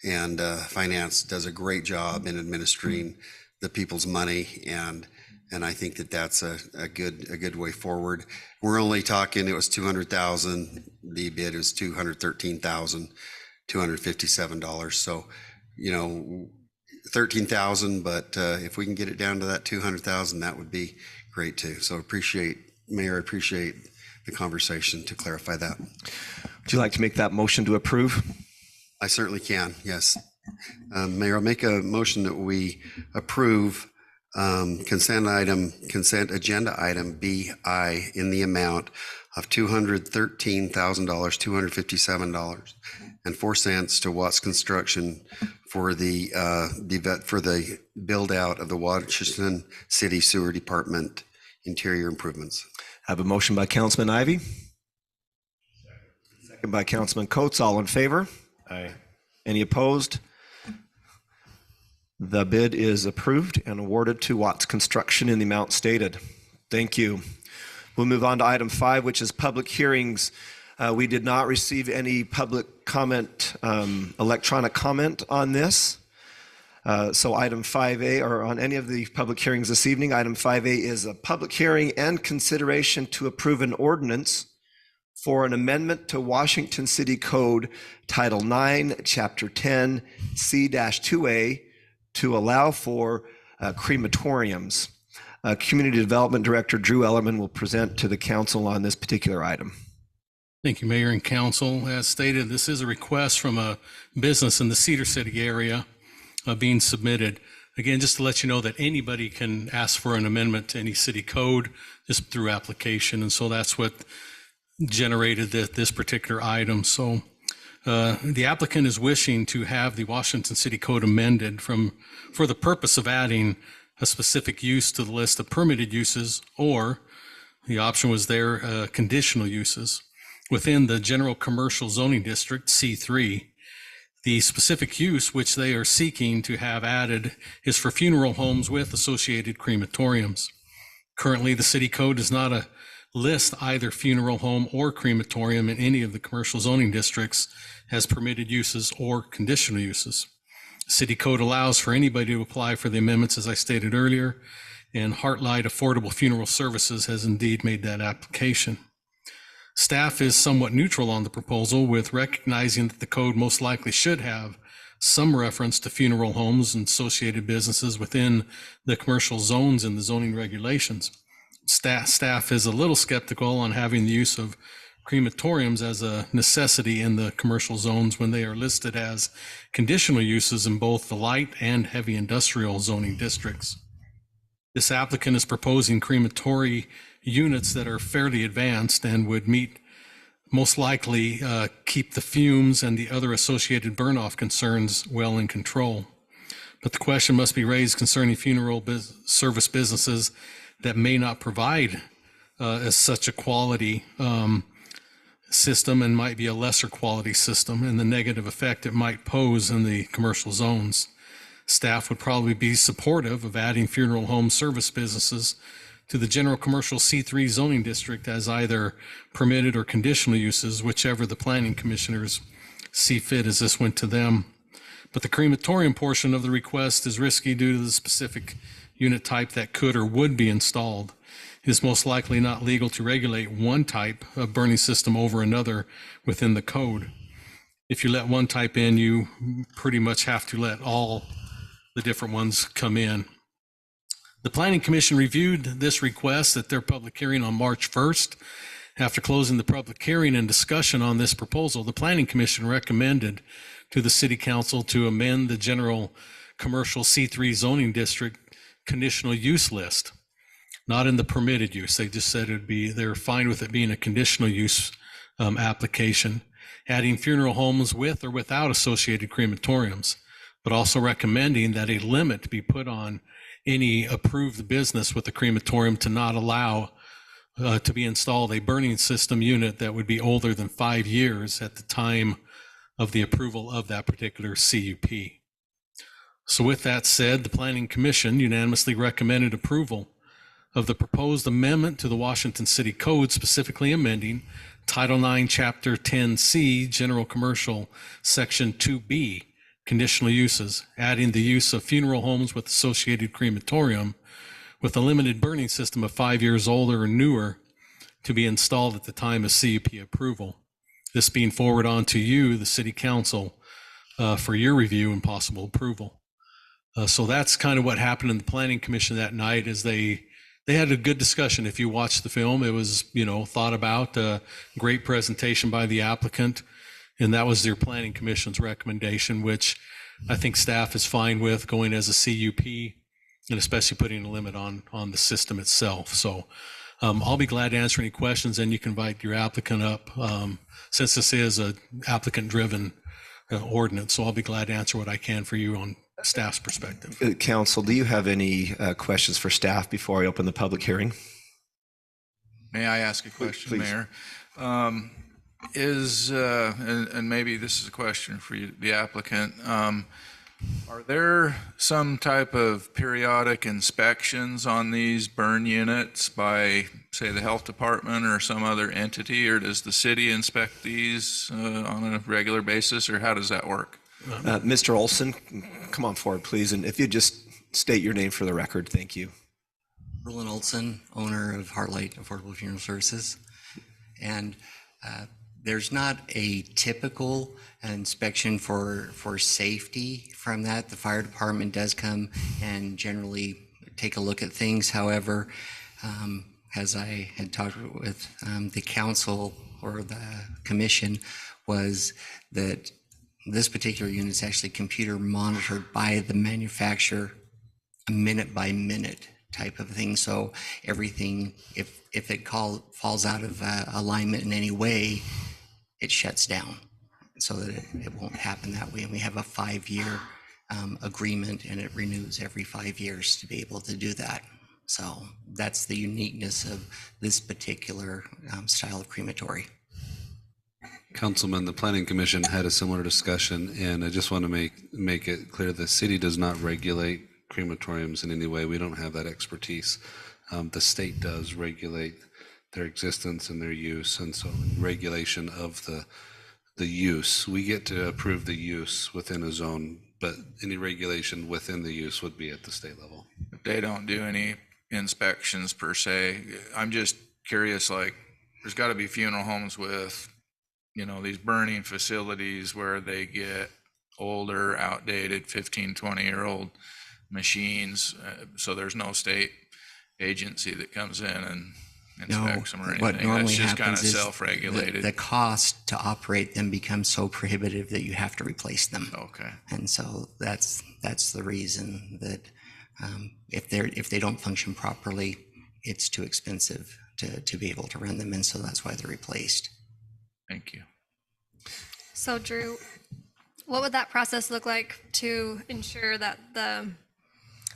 and finance does a great job in administering the people's money, and I think that that's a good way forward. We're only talking, it was $200,000. The bid is $213,257. So, $13,000, but if we can get it down to that $200,000, that would be great too. So Mayor, I appreciate the conversation to clarify that. Would you like to make that motion to approve? I certainly can, yes. Mayor, I'll make a motion that we approve consent agenda item BI in the amount of $213,257.04 to Watts Construction for the build out of the Washington City Sewer Department interior improvements. I have a motion by Councilman Ivy. Second by Councilman Coates. All in favor? Aye. Any opposed? The bid is approved and awarded to Watts Construction in the amount stated. Thank you. We'll move on to item 5, which is public hearings. We did not receive any public comment, electronic comment on this. So item 5A, or on any of the public hearings this evening, item 5A is a public hearing and consideration to approve an ordinance for an amendment to Washington City Code Title 9, Chapter 10, C-2A, to allow for crematoriums. Community Development Director Drew Ellerman will present to the council on this particular item. Thank you, Mayor and Council. As stated, this is a request from a business in the Cedar City area being submitted. Again, just to let you know that anybody can ask for an amendment to any city code just through application. And so that's what generated this particular item. So the applicant is wishing to have the Washington City Code amended for the purpose of adding a specific use to the list of permitted uses, or the option was there, conditional uses within the general commercial zoning district, C3. The specific use which they are seeking to have added is for funeral homes with associated crematoriums. Currently, the city code does not list either funeral home or crematorium in any of the commercial zoning districts as permitted uses or conditional uses. City code allows for anybody to apply for the amendments, as I stated earlier, and Heartlight Affordable Funeral Services has indeed made that application. Staff is somewhat neutral on the proposal, with recognizing that the code most likely should have some reference to funeral homes and associated businesses within the commercial zones in the zoning regulations. Staff is a little skeptical on having the use of crematoriums as a necessity in the commercial zones when they are listed as conditional uses in both the light and heavy industrial zoning districts. This applicant is proposing crematory units that are fairly advanced and would most likely keep the fumes and the other associated burn-off concerns well in control. But the question must be raised concerning funeral service businesses that may not provide as such a quality system and might be a lesser quality system, and the negative effect it might pose in the commercial zones. Staff would probably be supportive of adding funeral home service businesses to the general commercial C3 zoning district as either permitted or conditional uses, whichever the planning commissioners see fit as this went to them. But the crematorium portion of the request is risky due to the specific unit type that could or would be installed. It is most likely not legal to regulate one type of burning system over another within the code. If you let one type in, you pretty much have to let all the different ones come in. The Planning Commission reviewed this request at their public hearing on March 1st. After closing the public hearing and discussion on this proposal, the Planning Commission recommended to the City Council to amend the general commercial C3 zoning district conditional use list. Not in the permitted use. They just said they're fine with it being a conditional use application, adding funeral homes with or without associated crematoriums, but also recommending that a limit be put on any approved business with a crematorium to not allow to be installed a burning system unit that would be older than 5 years at the time of the approval of that particular CUP. So with that said, the Planning Commission unanimously recommended approval of the proposed amendment to the Washington City Code, specifically amending Title IX, Chapter 10C, General Commercial, Section 2B, Conditional Uses, adding the use of funeral homes with associated crematorium with a limited burning system of 5 years older or newer to be installed at the time of CUP approval. This being forwarded on to you, the City Council, for your review and possible approval. So that's kind of what happened in the Planning Commission that night. Is they had a good discussion. If you watch the film, it was, thought about, a great presentation by the applicant, and that was their Planning Commission's recommendation, which I think staff is fine with, going as a CUP, and especially putting a limit on the system itself. So I'll be glad to answer any questions, and you can invite your applicant up, since this is a applicant-driven ordinance, so I'll be glad to answer what I can for you on staff's perspective. Council, do you have any questions for staff before I open the public hearing? May I ask a question, Please. Mayor? And maybe this is a question for you, the applicant. Are there some type of periodic inspections on these burn units by, say, the health department or some other entity, or does the city inspect these on a regular basis, or how does that work? Mr. Olson, come on forward, please. And if you just state your name for the record, thank you. Roland Olson, owner of Heartlight Affordable Funeral Services. And there's not a typical inspection for safety from that. The fire department does come and generally take a look at things. However, as I had talked with the council or the commission, was that this particular unit is actually computer monitored by the manufacturer, minute by minute type of thing. So everything, if it falls out of alignment in any way, it shuts down, so that it won't happen that way. And we have a 5-year agreement, and it renews every 5 years to be able to do that. So that's the uniqueness of this particular style of crematory. Councilman, the Planning Commission had a similar discussion, and I just want to make it clear the city does not regulate crematoriums in any way. We don't have that expertise. The state does regulate their existence and their use, and so regulation of the use, we get to approve the use within a zone but any regulation within the use would be at the state level. They don't do any inspections per se. I'm just curious, like, there's got to be funeral homes with, these burning facilities where they get older, outdated, 15, 20-year-old machines. So there's no state agency that comes in and inspects them or anything. What normally That's just kind of happens is self-regulated. the cost to operate them becomes so prohibitive that you have to replace them. Okay. And so that's the reason that if they don't function properly, it's too expensive to be able to run them, and so that's why they're replaced. Thank you. So Drew, what would that process look like to ensure that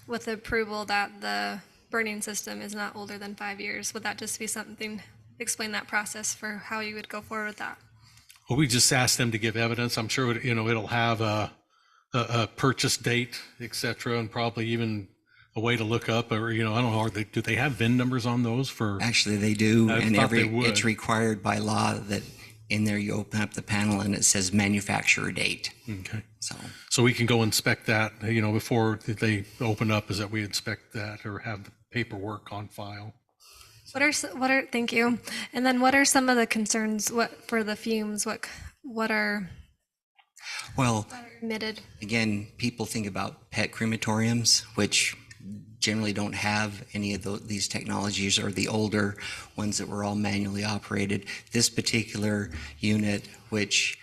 with the approval that the burning system is not older than 5 years? Would that just be something, explain that process for how you would go forward with that? Well, we just asked them to give evidence. I'm sure, it'll have a purchase date, et cetera, and probably even a way to look up, or, I don't know, do they have VIN numbers on those for? Actually, they do, and they would. it's required by law that in there you open up the panel and it says manufacturer date. Okay. So we can go inspect that, before they open up, is that we inspect that or have the paperwork on file. Thank you. And then what are some of the concerns for the fumes? What are emitted? Again, people think about pet crematoriums, which generally don't have any of these technologies, or the older ones that were all manually operated. This particular unit, which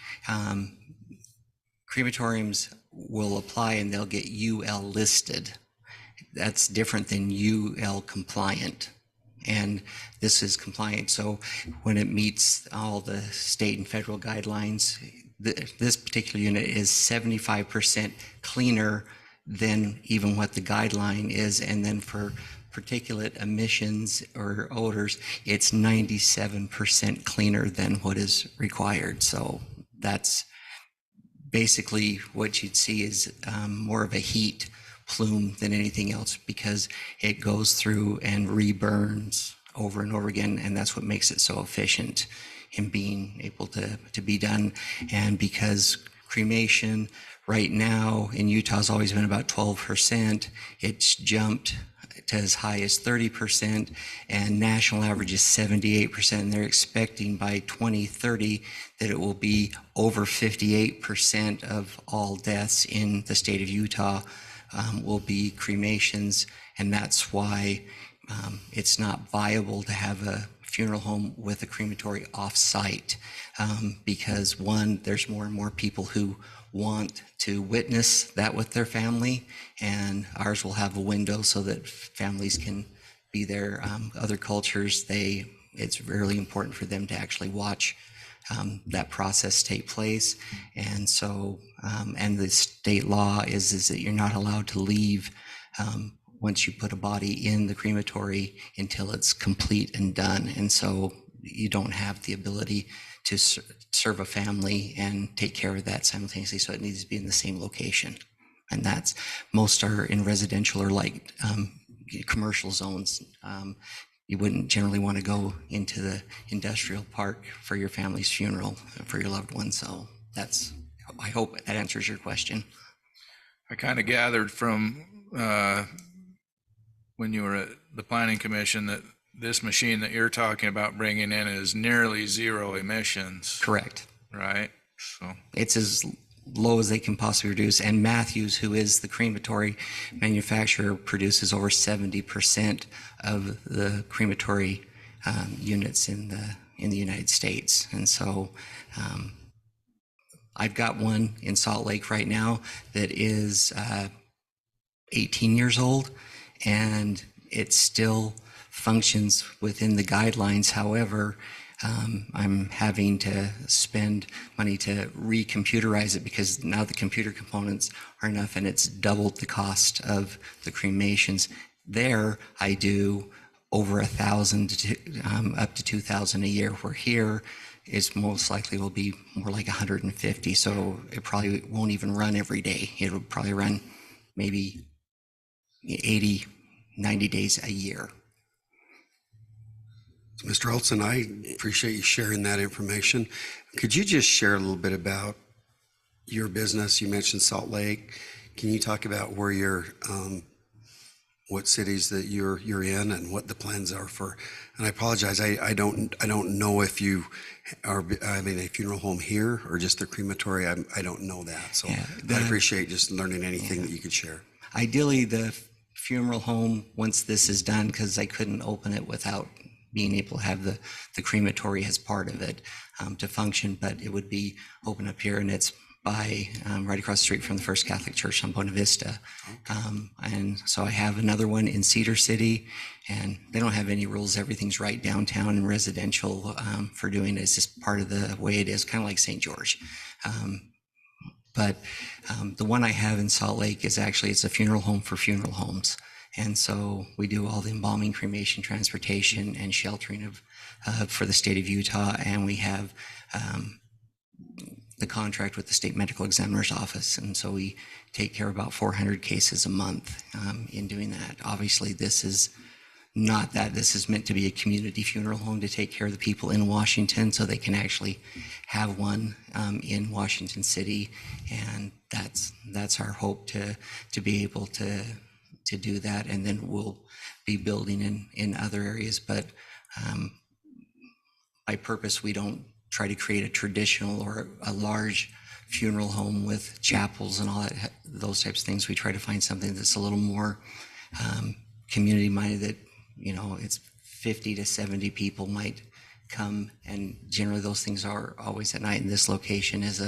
crematoriums will apply and they'll get UL listed. That's different than UL compliant. And this is compliant. So when it meets all the state and federal guidelines, this particular unit is 75% cleaner than even what the guideline is. And then for particulate emissions or odors, it's 97% cleaner than what is required. So that's basically what you'd see is more of a heat plume than anything else, because it goes through and reburns over and over again, and that's what makes it so efficient in being able to be done. And because cremation right now in Utah has always been about 12%, it's jumped to as high as 30%, and national average is 78%. And they're expecting by 2030 that it will be over 58% of all deaths in the state of Utah will be cremations. And that's why it's not viable to have a funeral home with a crematory off-site, because one, there's more and more people who want to witness that with their family, and ours will have a window so that families can be there. Other cultures, it's really important for them to actually watch that process take place. And so, and the state law is that you're not allowed to leave once you put a body in the crematory until it's complete and done. And so you don't have the ability to serve a family and take care of that simultaneously. So it needs to be in the same location. And most are in residential or like commercial zones. You wouldn't generally want to go into the industrial park for your family's funeral for your loved one. So I hope that answers your question. I kind of gathered from when you were at the Planning Commission that this machine that you're talking about bringing in is nearly zero emissions. Correct. Right? So it's as low as they can possibly reduce. And Matthews, who is the crematory manufacturer, produces over 70% of the crematory units in the United States. And so I've got one in Salt Lake right now that is 18 years old, and it still functions within the guidelines. However, I'm having to spend money to recomputerize it because now the computer components are enough, and it's doubled the cost of the cremations. There, I do over 1,000 up to 2,000 a year, where here is most likely will be more like 150. So it probably won't even run every day. It'll probably run maybe 80, 90 days a year. Mr. Olson, I appreciate you sharing that information. Could you just share a little bit about your business, you mentioned Salt Lake. Can you talk about where you're, what cities that you're in and what the plans are for? And I apologize, I don't know if you are having a funeral home here or just the crematory. I don't know that, so I'd appreciate just learning anything that you could share. Ideally, the funeral home, once this is done, because I couldn't open it without being able to have the crematory as part of it to function, but it would be open up here, and it's by right across the street from the First Catholic Church on Buena Vista. And so I have another one in Cedar City, and they don't have any rules. Everything's right downtown and residential for doing it. It's just part of the way it is, kind of like St. George. But the one I have in Salt Lake is actually, it's a funeral home for funeral homes. And so we do all the embalming, cremation, transportation, and sheltering of for the state of Utah. And we have the contract with the state medical examiner's office. And so we take care of about 400 cases a month in doing that. Obviously, this is not that. This is meant to be a community funeral home to take care of the people in Washington so they can actually have one in Washington City. And that's our hope to be able to do that. And then we'll be building in other areas. But by purpose, we don't try to create a traditional or a large funeral home with chapels and all that, those types of things. We try to find something that's a little more community minded, that, you know, it's 50 to 70 people might come, and generally those things are always at night. And this location is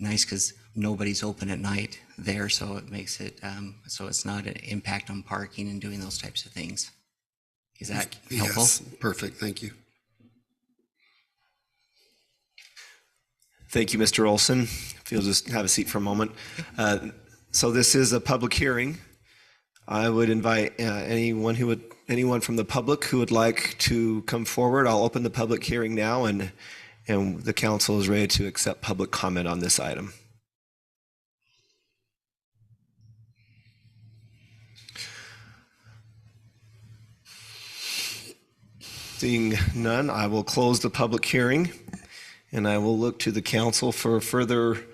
nice because nobody's open at night there, so it makes it so it's not an impact on parking and doing those types of things. Is that helpful? Yes, perfect. Thank you. Thank you, Mr. Olson. If you'll just have a seat for a moment. So this is a public hearing. I would invite anyone from the public who would like to come forward. I'll open the public hearing now, and the council is ready to accept public comment on this item. Seeing none, I will close the public hearing, and I will look to the council for further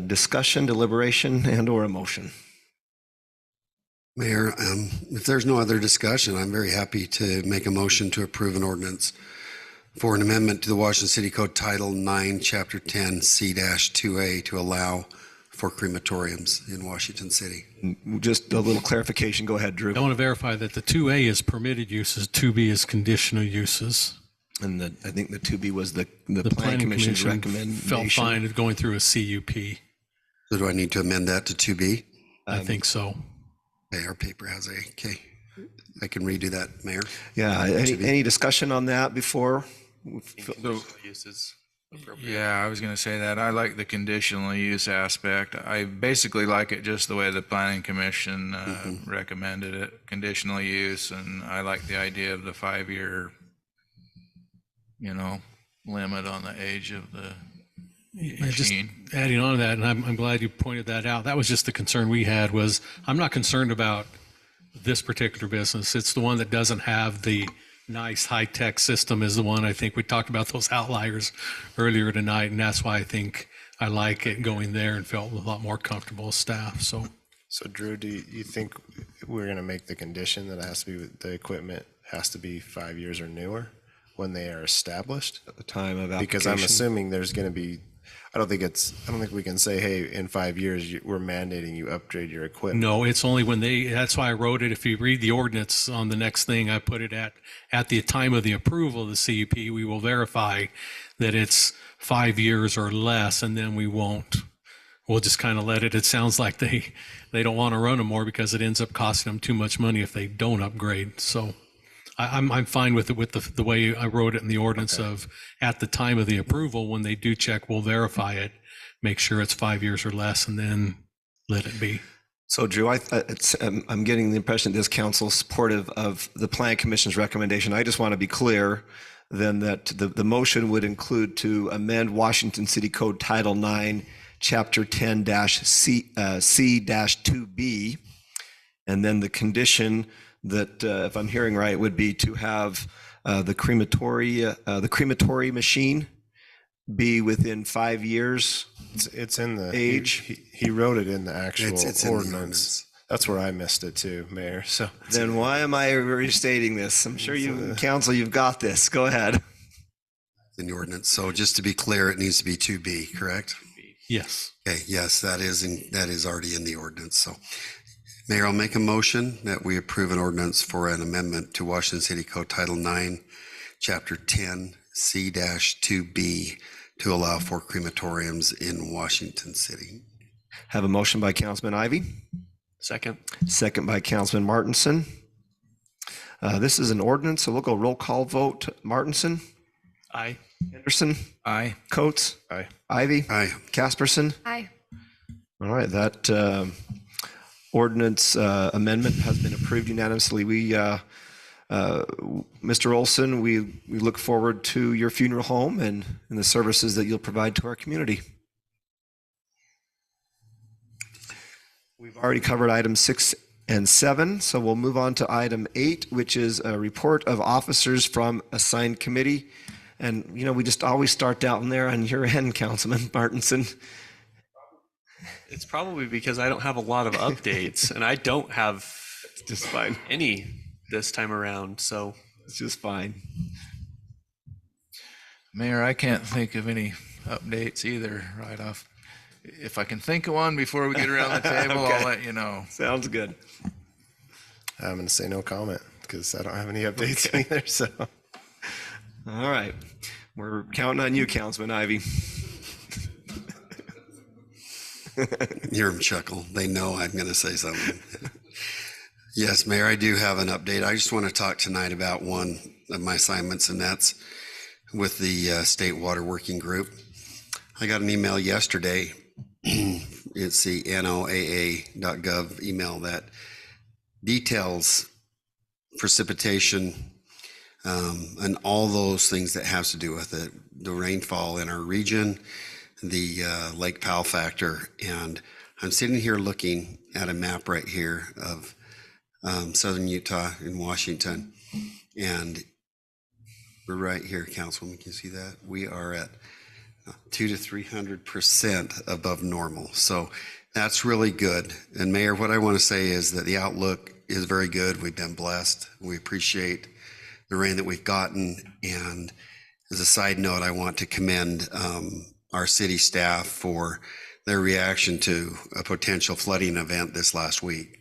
discussion, deliberation, and/or a motion. Mayor, if there's no other discussion, I'm very happy to make a motion to approve an ordinance for an amendment to the Washington City Code Title 9, Chapter 10, C-2A to allow for crematoriums in Washington City. Just a little clarification. Go ahead, Drew. I want to verify that the 2A is permitted uses, 2B is conditional uses. And I think the 2B was the Planning Commission's recommendation. Felt fine at going through a CUP. So do I need to amend that to 2B? I think so. Okay, our paper has okay. I can redo that, Mayor. Yeah, any discussion on that before? Uses. Yeah, I was going to say that. I like the conditional use aspect. I basically like it just the way the Planning Commission recommended it, conditional use, and I like the idea of the 5-year, limit on the age of the machine. Just adding on to that, and I'm glad you pointed that out. That was just the concern we had. Was I'm not concerned about this particular business. It's the one that doesn't have the nice high-tech system is the one. I think we talked about those outliers earlier tonight, and that's why I think I like it going there and felt a lot more comfortable with staff. So Drew, do you think we're going to make the condition that it has to be, the equipment has to be 5 years or newer when they are established at the time of application? Because I'm assuming there's going to be, I don't think we can say, hey, in 5 years, we're mandating you upgrade your equipment. No, it's only when that's why I wrote it. If you read the ordinance on the next thing, I put it at the time of the approval of the CUP, we will verify that it's 5 years or less, and then we'll just kind of let it. It sounds like they don't want to run them more because it ends up costing them too much money if they don't upgrade. So I'm fine with it, with the way I wrote it in the ordinance of at the time of the approval, when they do check, we'll verify it, make sure it's 5 years or less, and then let it be. So Drew, I'm getting the impression this council is supportive of the Plan Commission's recommendation. I just want to be clear then that the motion would include to amend Washington City Code Title 9, Chapter 10-C-2B, and then the condition that, if I'm hearing right, would be to have the crematory machine be within 5 years It's in the age. He wrote it in the actual It's in the ordinance. ordinance. That's where I missed it too, Mayor. So Then why am I restating this? I'm sure you, council, you've got this. Go ahead. In the ordinance. So just to be clear, it needs to be 2B, correct? Yes. Okay, yes, that is already in the ordinance. So Mayor, I'll make a motion that we approve an ordinance for an amendment to Washington City Code Title 9, Chapter 10, C-2B to allow for crematoriums in Washington City. Have a motion by Councilman Ivy. Second. Second by Councilman Martinson. This is an ordinance, so we'll go roll call vote. Martinson? Aye. Henderson? Aye. Coates? Aye. Ivy? Aye. Casperson? Aye. All right, that ordinance amendment has been approved unanimously. Mr. Olson, we look forward to your funeral home and the services that you'll provide to our community. We've already covered items 6 and 7, so we'll move on to item 8, which is a report of officers from assigned committee. And, you know, we just always start down there on your end, Councilman Martinson. It's probably because I don't have a lot of updates, and I don't have just fine any this time around, so it's just fine. Mayor, I can't think of any updates either right off. If I can think of one before we get around the table, Okay. I'll let you know. Sounds good. I'm going to say no comment because I don't have any updates either. So, all right, we're counting on you, Councilman Ivy. Hear them chuckle. They know I'm going to say something. Yes, Mayor, I do have an update. I just want to talk tonight about one of my assignments, and that's with the State Water Working Group. I got an email yesterday. It's the NOAA.gov email that details precipitation and all those things that has to do with it, the rainfall in our region, the Lake Powell factor. And I'm sitting here looking at a map right here of southern Utah and Washington. And we're right here, Councilwoman, can you see that? We are at 200 to 300% above normal. So that's really good. And Mayor, what I want to say is that the outlook is very good. We've been blessed. We appreciate the rain that we've gotten. And as a side note, I want to commend our city staff for their reaction to a potential flooding event this last week.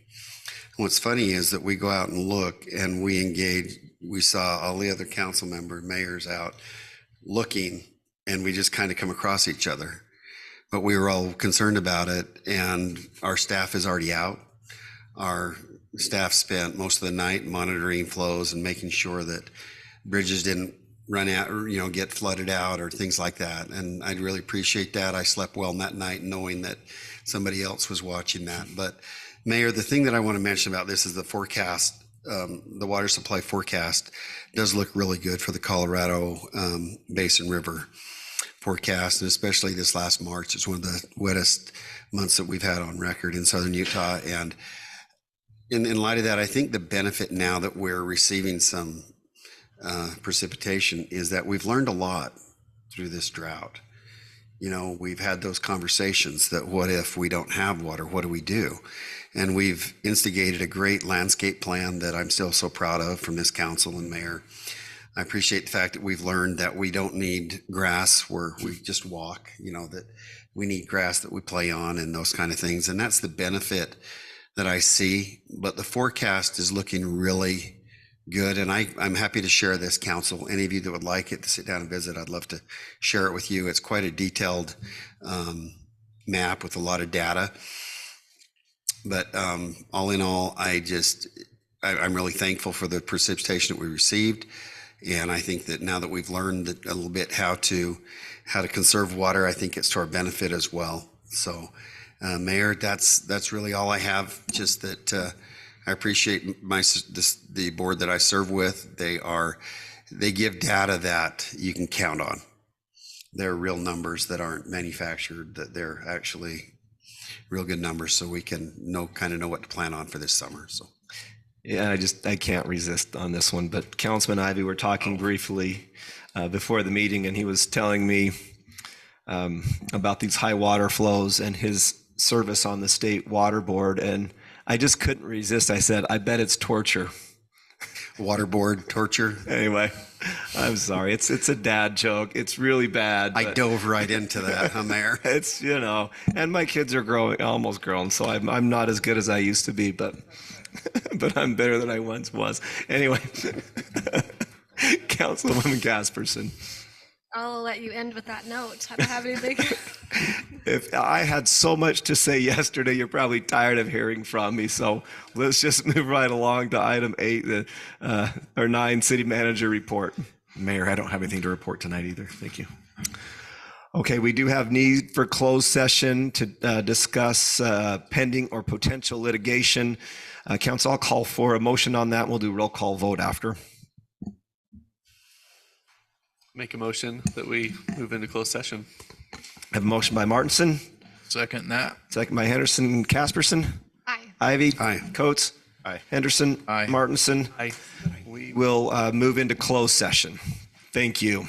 What's funny is that we go out and look and we engage, we saw all the other council members, mayors out looking, and we just kind of come across each other. But we were all concerned about it, and our staff is already out. Our staff spent most of the night monitoring flows and making sure that bridges didn't run out or, you know, get flooded out or things like that. And I'd really appreciate that. I slept well that night knowing that somebody else was watching that. But Mayor, the thing that I want to mention about this is the forecast. The water supply forecast does look really good for the Colorado Basin River forecast, and especially this last March. It's one of the wettest months that we've had on record in southern Utah. And in light of that, I think the benefit now that we're receiving some precipitation is that we've learned a lot through this drought. You know, we've had those conversations that what if we don't have water, what do we do? And we've instigated a great landscape plan that I'm still so proud of from this council and mayor. I appreciate the fact that we've learned that we don't need grass where we just walk, you know, that we need grass that we play on and those kind of things. And that's the benefit that I see. But the forecast is looking really good. And I'm happy to share this, council. Any of you that would like it to sit down and visit, I'd love to share it with you. It's quite a detailed map with a lot of data. But all in all, I'm really thankful for the precipitation that we received. And I think that now that we've learned a little bit how to conserve water, I think it's to our benefit as well. So, Mayor, that's really all I have. Just that I appreciate the board that I serve with. They give data that you can count on. They're real numbers that aren't manufactured, that they're actually real good numbers, so we can know what to plan on for this summer. So. Yeah, I can't resist on this one. But Councilman Ivy, we're talking briefly before the meeting, and he was telling me about these high water flows and his service on the state water board. And I just couldn't resist. I said, I bet it's torture. Water board torture. Anyway, I'm sorry. It's a dad joke. It's really bad. I dove right into that, huh, Mayor? It's, and my kids are almost grown, so I'm not as good as I used to be, but I'm better than I once was. Anyway, Councilwoman Gasperson. I'll let you end with that note. I don't have anything. If I had so much to say yesterday, you're probably tired of hearing from me. So let's just move right along to item 8, or 9, city manager report. Mayor, I don't have anything to report tonight either. Thank you. Okay, we do have need for closed session to discuss pending or potential litigation. Council, I'll call for a motion on that. We'll do roll call vote after. Make a motion that we move into closed session. I have a motion by Martinson. Second that. Second by Henderson and Casperson. Aye. Ivy. Aye. Coates. Aye. Henderson. Aye. Martinson. Aye. We will move into closed session. Thank you.